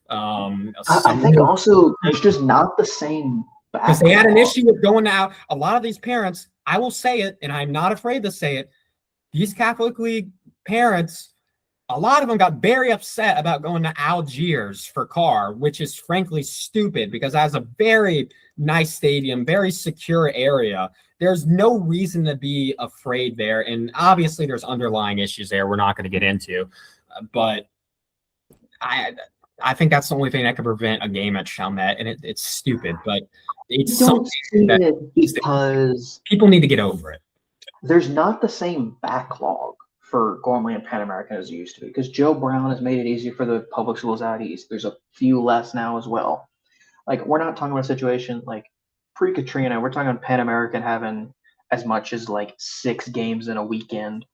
I think also it's just not the same. Because they had an issue with going out. A lot of these parents, I will say it, and I'm not afraid to say it. These Catholic League parents, a lot of them got very upset about going to Algiers for Carr, which is frankly stupid because it has a very nice stadium, very secure area. There's no reason to be afraid there. And obviously there's underlying issues there we're not going to get into. But I think that's the only thing that could prevent a game at Chalmette. And it's stupid, but it's something that because people need to get over it. There's not the same backlog for Gormley and Pan American as it used to be because Joe Brown has made it easier for the public schools out east. There's a few less now as well. Like, we're not talking about a situation like pre-Katrina. We're talking Pan American having as much as like 6 games in a weekend,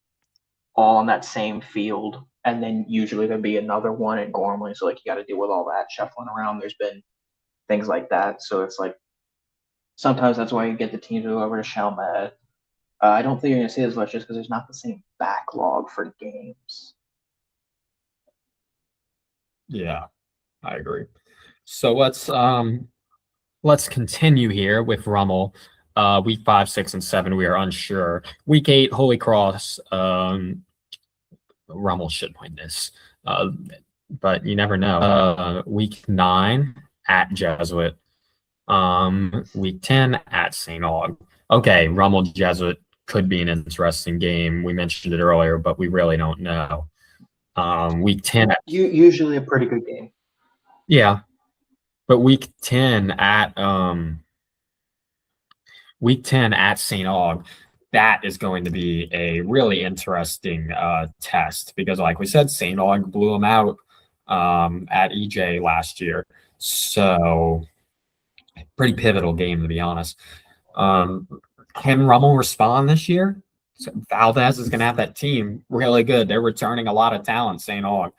all on that same field, and then usually there'd be another one at Gormley. So like you got to deal with all that shuffling around. There's been things like that. So it's like sometimes that's why you get the teams to go over to Chalmette. I don't think you're going to see as much just because there's not the same backlog for games. Yeah, I agree. So let's continue here with Rummel. Week 5, 6, and 7, we are unsure. Week 8, Holy Cross. Rummel should win this, but you never know. Week 9 at Jesuit. Week 10 at St. Aug. Okay, Rummel Jesuit could be an interesting game. We mentioned it earlier, but we really don't know. Week 10 usually a pretty good game. Yeah. But week 10 at St. Aug, that is going to be a really interesting test because, like we said, St. Aug blew them out at EJ last year. So pretty pivotal game, to be honest. Can Rummel respond this year? So Valdez is going to have that team really good. They're returning a lot of talent, St. Aug.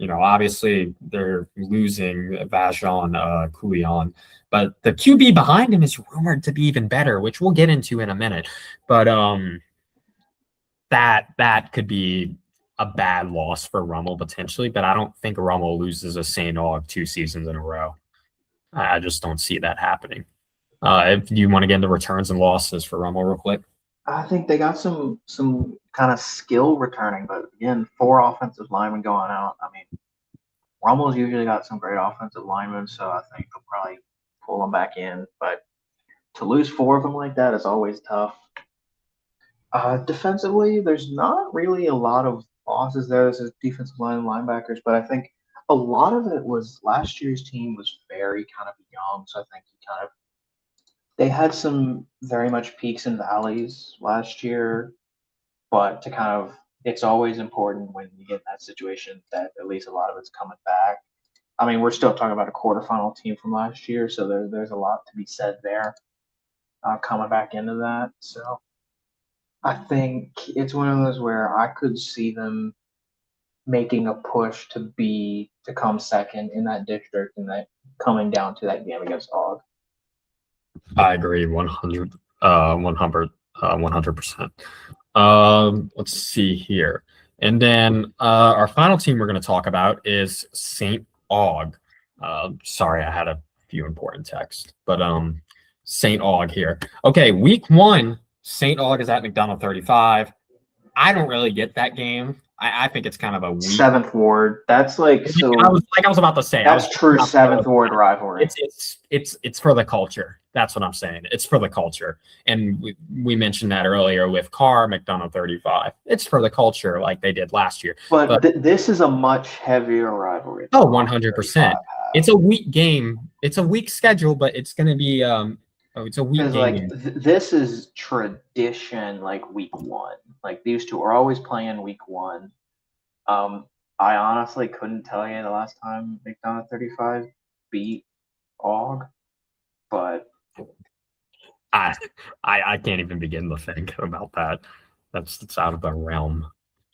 Obviously they're losing Vajon Couillon, but the QB behind him is rumored to be even better, which we'll get into in a minute. But that could be a bad loss for Rummel potentially, but I don't think Rummel loses a St. Aug 2 seasons in a row. I just don't see that happening. If you want to get into returns and losses for Rummel real quick. I think they got some kind of skill returning, but again, 4 offensive linemen going out. I mean, Rummel's usually got some great offensive linemen, so I think they'll probably pull them back in. But to lose 4 of them like that is always tough. Defensively, there's not really a lot of losses there. This is defensive line and linebackers, but I think a lot of it was last year's team was very kind of young, so I think they had some very much peaks and valleys last year, but it's always important when you get in that situation that at least a lot of it's coming back. I mean, we're still talking about a quarterfinal team from last year, so there's a lot to be said there coming back into that. So I think it's one of those where I could see them making a push to come second in that district and that coming down to that game against Aug. I agree 100%. Let's see here. And then our final team we're going to talk about is St. Aug. Sorry, I had a few important texts, but St. Aug here. Okay, week 1, St. Aug is at McDonald 35. I don't really get that game. I think it's kind of a weak 7th Ward. That's like so. I was about to say that's true 7th Ward rivalry. It's for the culture. That's what I'm saying. It's for the culture, and we mentioned that earlier with Carr McDonald 35. It's for the culture, like they did last year. But this is a much heavier rivalry. Oh, 100%. It's a weak game. It's a weak schedule, but it's going to be it's a weak game. Like this is tradition, like week 1. Like these two are always playing week 1. I honestly couldn't tell you the last time McDonald 35 beat Aug, but I can't even begin to think about that. That's out of the realm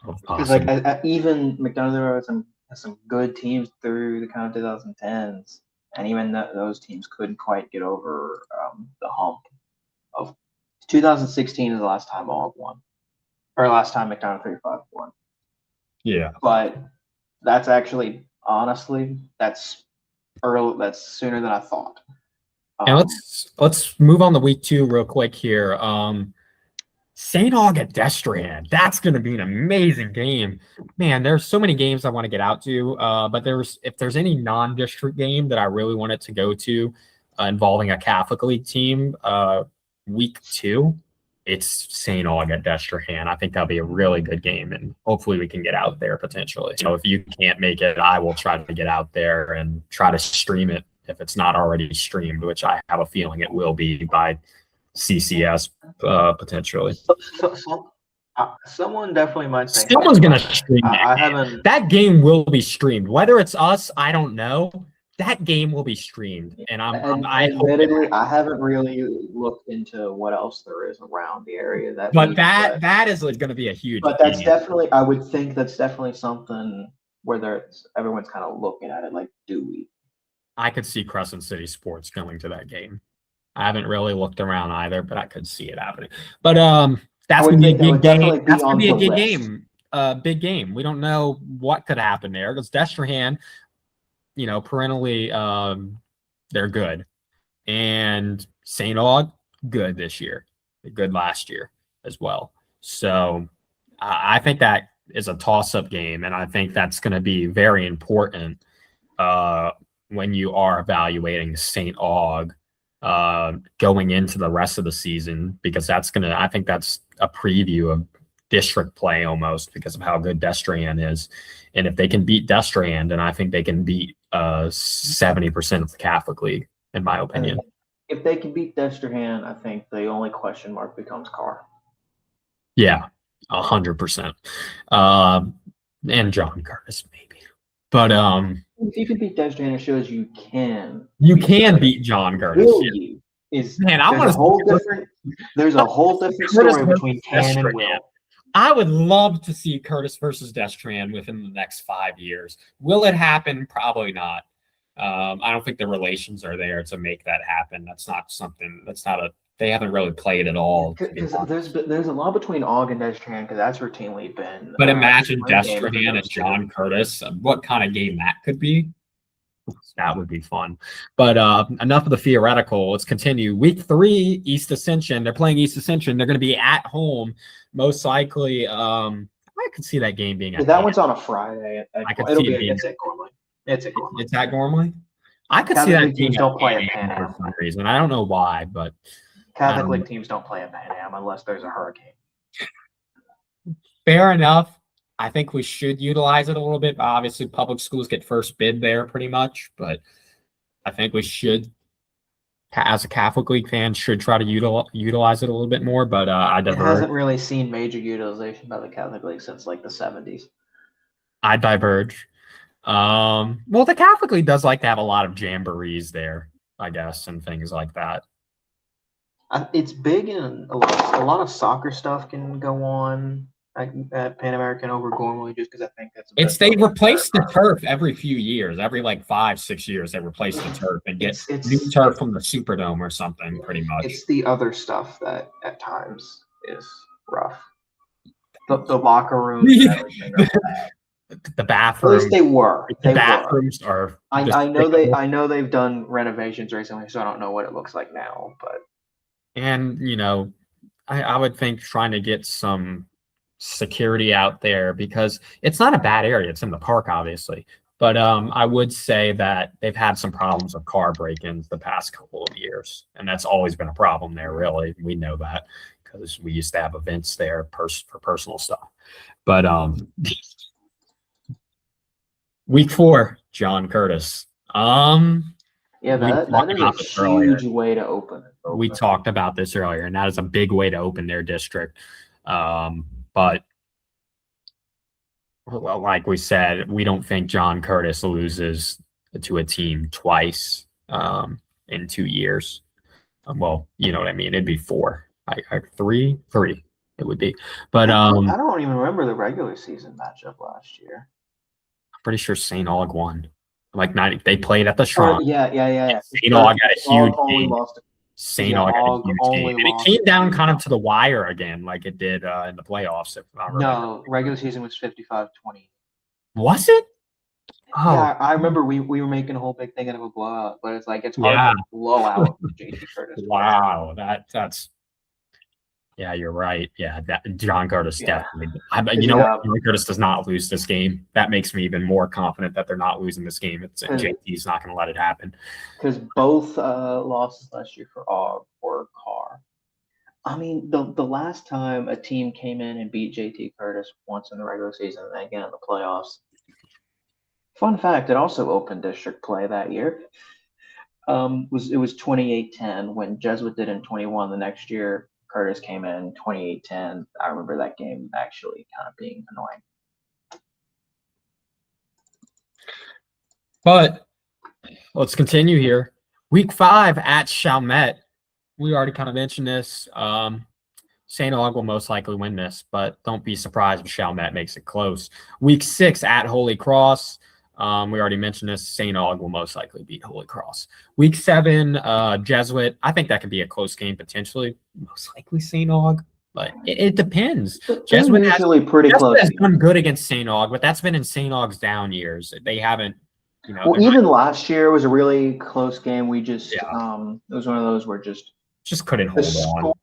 of possible. Like even McDonald has some good teams through the kind of 2010s. And even those teams couldn't quite get over the hump of 2016 is the last time Aug won, or last time McDonald 35 won. Yeah, but that's actually honestly that's early. That's sooner than I thought. And let's move on to week 2 real quick here. St. Aug at Destrehan. That's going to be an amazing game. Man, there's so many games I want to get out to, but if there's any non-district game that I really wanted to go to involving a Catholic League team, week 2, it's St. Aug at Destrehan. I think that'll be a really good game, and hopefully we can get out there potentially. So if you can't make it, I will try to get out there and try to stream it if it's not already streamed, which I have a feeling it will be by CCS potentially. Someone definitely might think Someone's going to stream that I game. haven't. That game will be streamed. Whether it's us, I don't know. That game will be streamed, and I hope Admittedly, I haven't really looked into what else there is around the area that. But that is going to be a huge. But that's definitely. I would think that's definitely something where everyone's kind of looking at it like, do we? I could see Crescent City Sports going to that game. I haven't really looked around either, but I could see it happening. But that's going to be a big game. That's going to be a good game. Big game. We don't know what could happen there because Destrehan, perennially, they're good, and St. Aug, good this year. They're good last year as well. So I think that is a toss-up game, and I think that's going to be very important when you are evaluating St. Aug going into the rest of the season, because I think that's a preview of district play almost because of how good Destrehan is. And if they can beat Destrehan, then I think they can beat 70% of the Catholic League, in my opinion. If they can beat Destrehan, I think the only question mark becomes Carr. Yeah, 100%. And John Curtis, maybe. But if you can beat Destrehan, it shows you can. You can beat John Curtis. Will you? There's a whole different story between can and will. I would love to see Curtis versus Destrehan within the next 5 years. Will it happen? Probably not. I don't think the relations are there to make that happen. They haven't really played at all. There's a lot between Aug and Destrehan because that's routinely been. But imagine Destrehan and John Curtis. What kind of game that could be? That would be fun. But enough of the theoretical. Let's continue. Week 3, East Ascension. They're playing East Ascension. They're going to be at home, most likely. I could see that game being. That one's on a Friday. It's at Gormley. It's at Gormley. I could see that teams don't play at Pan Am for some reason. I don't know why, but Catholic League teams don't play at Pan Am unless there's a hurricane. Fair enough. I think we should utilize it a little bit. Obviously, public schools get first bid there pretty much, but I think we should, as a Catholic League fan, should try to utilize it a little bit more. But it hasn't really seen major utilization by the Catholic League since like the 70s. I diverge. Well, the Catholic League does like to have a lot of jamborees there, I guess, and things like that. It's big, and a lot of soccer stuff can go on at Pan American over Gormley, just because I think that's. They replace the turf every few years, every 5-6 years. They replace the turf and get new turf from the Superdome or something. Pretty much, it's the other stuff that at times is rough. The locker rooms. The bathrooms. At least they were. The bathrooms are. I know they've done renovations recently, so I don't know what it looks like now. But I would think trying to get some security out there, because it's not a bad area. It's in the park, obviously, but I would say that they've had some problems with car break-ins the past couple of years, and that's always been a problem there. Really, we know that because we used to have events there for personal stuff. But Week 4, John Curtis. That is a huge way to open it. We talked about this earlier, and that is a big way to open their district. But like we said, we don't think John Curtis loses to a team twice in 2 years. Well, you know what I mean. It'd be 4, three. It would be. But I don't even remember the regular season matchup last year. Pretty sure St. Aug won. They played at the Shrine. Yeah. St. Aug had a huge game. St. Aug had a huge game. And it came down kind of to the wire again, like it did in the playoffs. If I remember. No, regular season was 55-20. Was it? Oh. Yeah, I remember we were making a whole big thing out of a blowout, but it's like it's hard to blow out JT Curtis. Wow, that's. Yeah, you're right. Yeah, John Curtis definitely. John Curtis does not lose this game. That makes me even more confident that they're not losing this game. JT's not going to let it happen. Because both losses last year for Aug were Carr. I mean, the last time a team came in and beat JT Curtis once in the regular season and again in the playoffs. Fun fact: it also opened district play that year. It was 28-10 when Jesuit did in 21. The next year, Curtis came in 28-10. I remember that game actually kind of being annoying. But let's continue here. Week 5 at Chalmette. We already kind of mentioned this. St. Aug will most likely win this, but don't be surprised if Chalmette makes it close. Week 6 at Holy Cross. We already mentioned this. St. Aug will most likely beat Holy Cross. Week 7, Jesuit. I think that could be a close game potentially. Most likely St. Aug, but it depends. Jesuit usually pretty close. Has done good against St. Aug, but that's been in St. Aug's down years. They haven't, well, even last year was a really close game. We just, it was one of those where just couldn't hold on.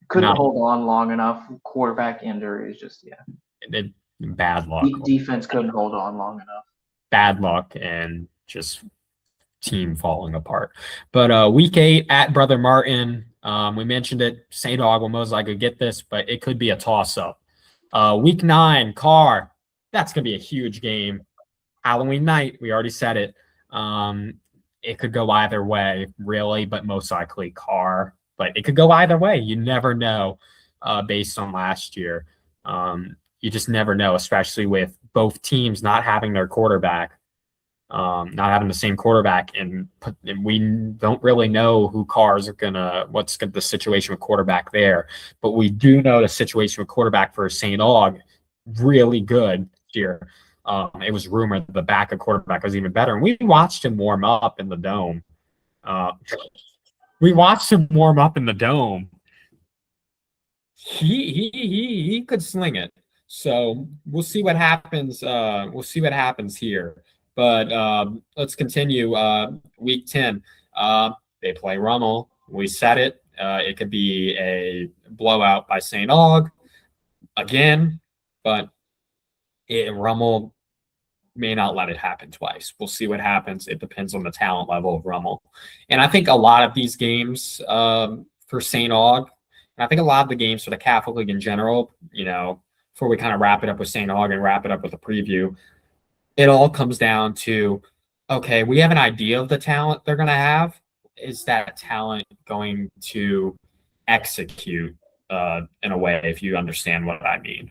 Couldn't hold on long enough. Quarterback injuries, just bad luck. Defense couldn't hold on long enough. Bad luck and just team falling apart. But week 8 at Brother Martin, we mentioned it. St. Aug will most likely get this, but it could be a toss-up. Week 9, Carr. That's going to be a huge game. Halloween night, we already said it. It could go either way, really, but most likely Carr. But it could go either way. You never know based on last year. You just never know, especially with both teams not having their quarterback, not having the same quarterback. And we don't really know who Carr's what's the situation with quarterback there. But we do know the situation with quarterback for St. Aug, really good here. It was rumored that the backup quarterback was even better. And we watched him warm up in the dome. He could sling it. So we'll see what happens. We'll see what happens here. But let's continue. Week 10. They play Rummel. We said it. It could be a blowout by St. Aug again, but Rummel may not let it happen twice. We'll see what happens. It depends on the talent level of Rummel. And I think a lot of these games for St. Aug, and I think a lot of the games for the Catholic League in general, before we kind of wrap it up with St. Aug and wrap it up with a preview, it all comes down to, okay, we have an idea of the talent they're going to have. Is that talent going to execute in a way, if you understand what I mean?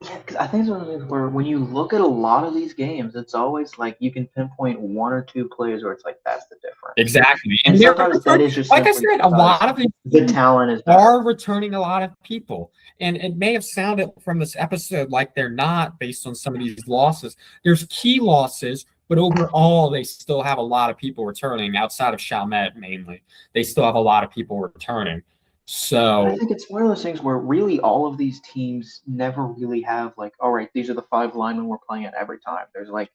Yeah, because I think it's one of those things where when you look at a lot of these games, it's always like you can pinpoint 1 or 2 players where it's like that's the difference. Exactly. And sometimes that is just like I said, a lot of the talent is better. Are returning a lot of people. And it may have sounded from this episode like they're not based on some of these losses. There's key losses, but overall they still have a lot of people returning outside of Chalmette mainly. They still have a lot of people returning. So I think it's one of those things where really all of these teams never really have like, all right, these are the 5 linemen we're playing at every time. There's like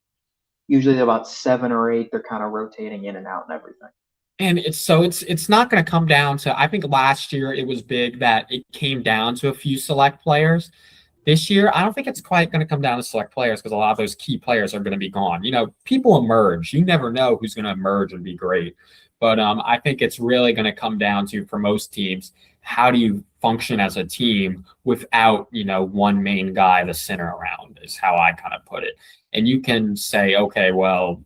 usually about 7 or 8. They're kind of rotating in and out and everything. And it's not going to come down to, I think last year it was big that it came down to a few select players. This year, I don't think it's quite going to come down to select players because a lot of those key players are going to be gone. People emerge. You never know who's going to emerge and be great. But I think it's really going to come down to, for most teams, how do you function as a team without, one main guy to center around is how I kind of put it. And you can say, okay, well,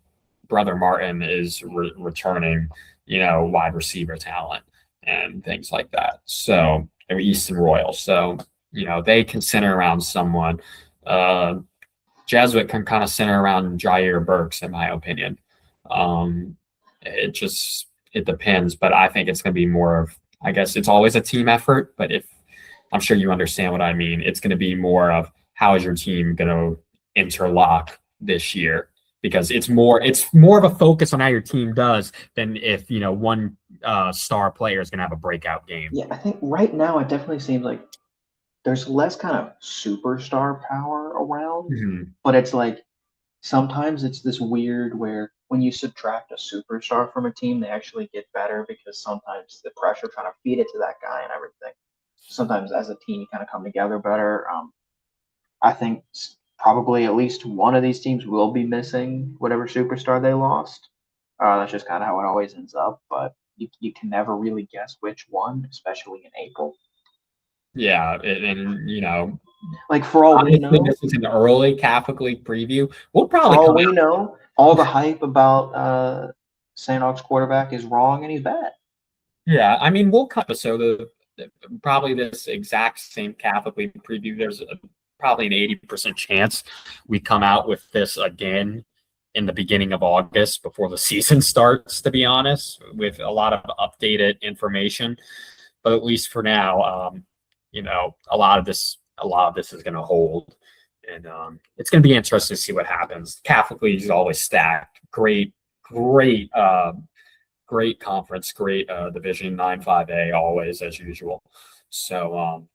Brother Martin is returning, wide receiver talent and things like that. So, Easton Royal. So, they can center around someone. Jesuit can kind of center around Jair Burks, in my opinion. It depends, but I think it's going to be more of, I guess it's always a team effort, but if I'm sure you understand what I mean, it's going to be more of how is your team going to interlock this year, because it's more of a focus on how your team does than if, one star player is going to have a breakout game. Yeah, I think right now it definitely seems like there's less kind of superstar power around, but it's like sometimes it's this weird where when you subtract a superstar from a team, they actually get better because sometimes the pressure trying to feed it to that guy and everything. Sometimes as a team, you kind of come together better. I think probably at least one of these teams will be missing whatever superstar they lost. That's just kind of how it always ends up, but you can never really guess which one, especially in April. Yeah, and like for all we know, this is an early Catholic League preview. We'll probably for all we know, all the hype about St. Aug's quarterback is wrong and he's bad. Yeah, I mean, we'll cut so probably this exact same Catholic League preview. There's probably an 80% chance we come out with this again in the beginning of August before the season starts, to be honest, with a lot of updated information. But at least for now, a lot of this is going to hold, and it's going to be interesting to see what happens. Catholic League is always stacked. Great great conference, great Division 9-5A, always as usual. So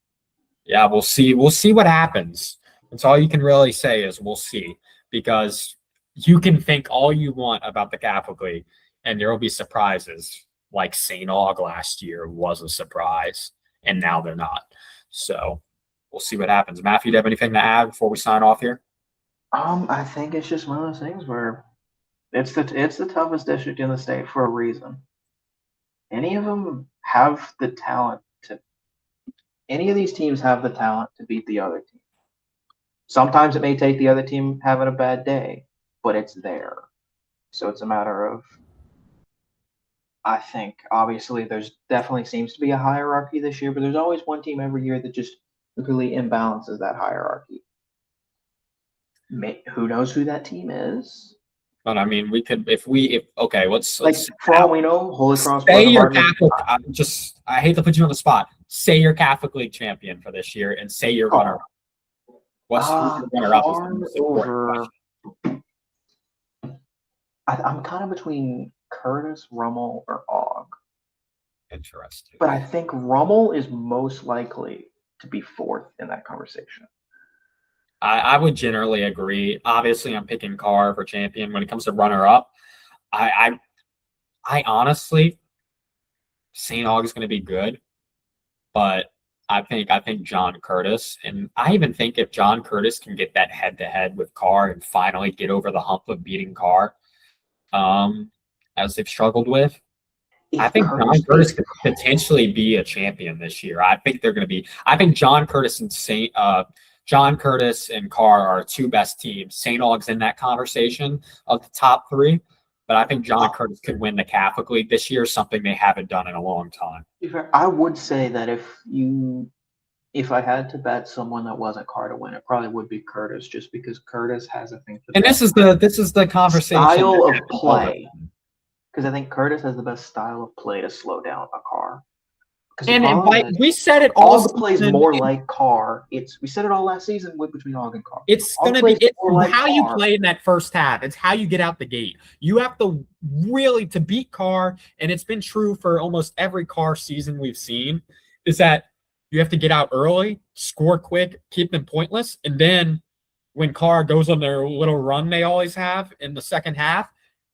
yeah, we'll see. We'll see what happens. That's all you can really say is we'll see, because you can think all you want about the Catholic League, and there will be surprises. Like St. Aug last year was a surprise, and now they're not. So we'll see what happens. Matthew, do you have anything to add before we sign off here? I think it's just one of those things where it's the toughest district in the state for a reason. Any of them have the talent to. Any of these teams have the talent to beat the other team. Sometimes it may take the other team having a bad day, but it's there. So it's a matter of. I think obviously there's definitely seems to be a hierarchy this year, but there's always one team every year that just completely imbalances that hierarchy. Who knows who that team is? But I mean, we could okay. Let's for all we know, Holy Cross. Say your Catholic. I hate to put you on the spot. Say your Catholic League champion for this year, and say your runner. What's your runner up? Over. I'm kind of between Curtis, Rummel, or Aug. Interesting. But I think Rummel is most likely to be fourth in that conversation. I would generally agree. Obviously, I'm picking Carr for champion. When it comes to runner-up, I honestly, St. Aug is going to be good, but I think John Curtis, and I even think if John Curtis can get that head-to-head with Carr and finally get over the hump of beating Carr, as they've struggled with, I think John Curtis could potentially be a champion this year. I think they're going to be. I think John Curtis and Carr are two best teams. St. Aug's in that conversation of the top three, but I think John Curtis could win the Catholic League this year, something they haven't done in a long time. I would say that if I had to bet someone that wasn't Carr to win, it probably would be Curtis, just because Curtis has, I think, and this is the conversation style of play. Because I think Curtis has the best style of play to slow down a Carr. And we said it all the plays more like Carr. We said it all last season between Aug and Carr. It's gonna be how you play in that first half. It's how you get out the gate. You have to really to beat Carr, and it's been true for almost every Carr season we've seen, is that you have to get out early, score quick, keep them pointless, and then when Carr goes on their little run they always have in the second half,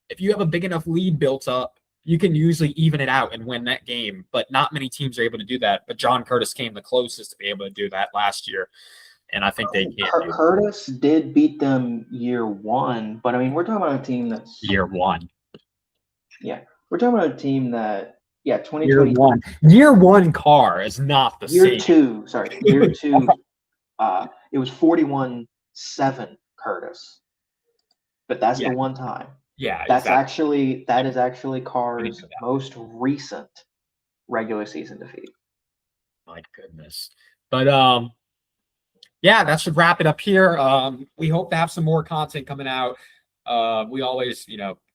if you have a big enough lead built up, you can usually even it out and win that game, but not many teams are able to do that. But John Curtis came the closest to be able to do that last year, and I think they can. Curtis did beat them year one, but I mean, we're talking about a team that's year one. Yeah, we're talking about a team that 2020. Year one Carr is not the year same. Year two. It was 41-7 Curtis, but that's the one time. Yeah, that is actually Carr's most recent regular season defeat. My goodness. But yeah, that should wrap it up here. We hope to have some more content coming out. We always,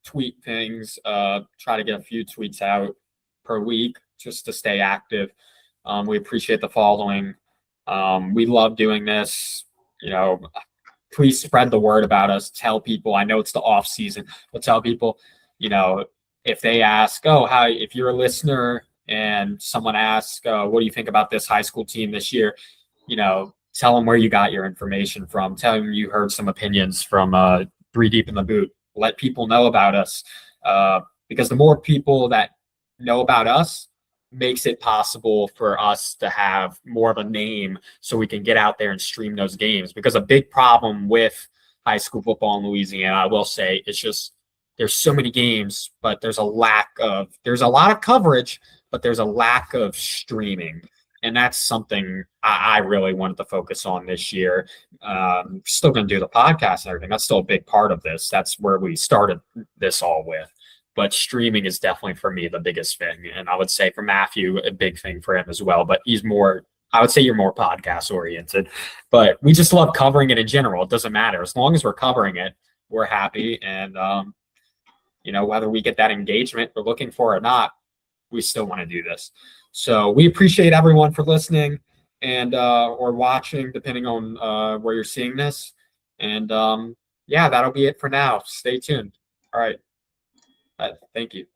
tweet things, try to get a few tweets out per week just to stay active. We appreciate the following. We love doing this, please spread the word about us. Tell people. I know it's the off season, but tell people, if they ask, if you're a listener and someone asks, what do you think about this high school team this year? Tell them where you got your information from. Tell them you heard some opinions from Three Deep in the Boot. Let people know about us, because the more people that know about us, makes it possible for us to have more of a name so we can get out there and stream those games. Because a big problem with high school football in Louisiana, I will say, it's just there's so many games, but there's a lot of coverage, but there's a lack of streaming. And that's something I really wanted to focus on this year. Still going to do the podcast and everything. That's still a big part of this. That's where we started this all with. but streaming is definitely for me the biggest thing. And I would say for Matthew, a big thing for him as well. But I would say you're more podcast oriented. But we just love covering it in general. It doesn't matter. As long as we're covering it, we're happy. And, whether we get that engagement we're looking for or not, we still want to do this. So we appreciate everyone for listening and or watching, depending on where you're seeing this. And that'll be it for now. Stay tuned. All right. Thank you.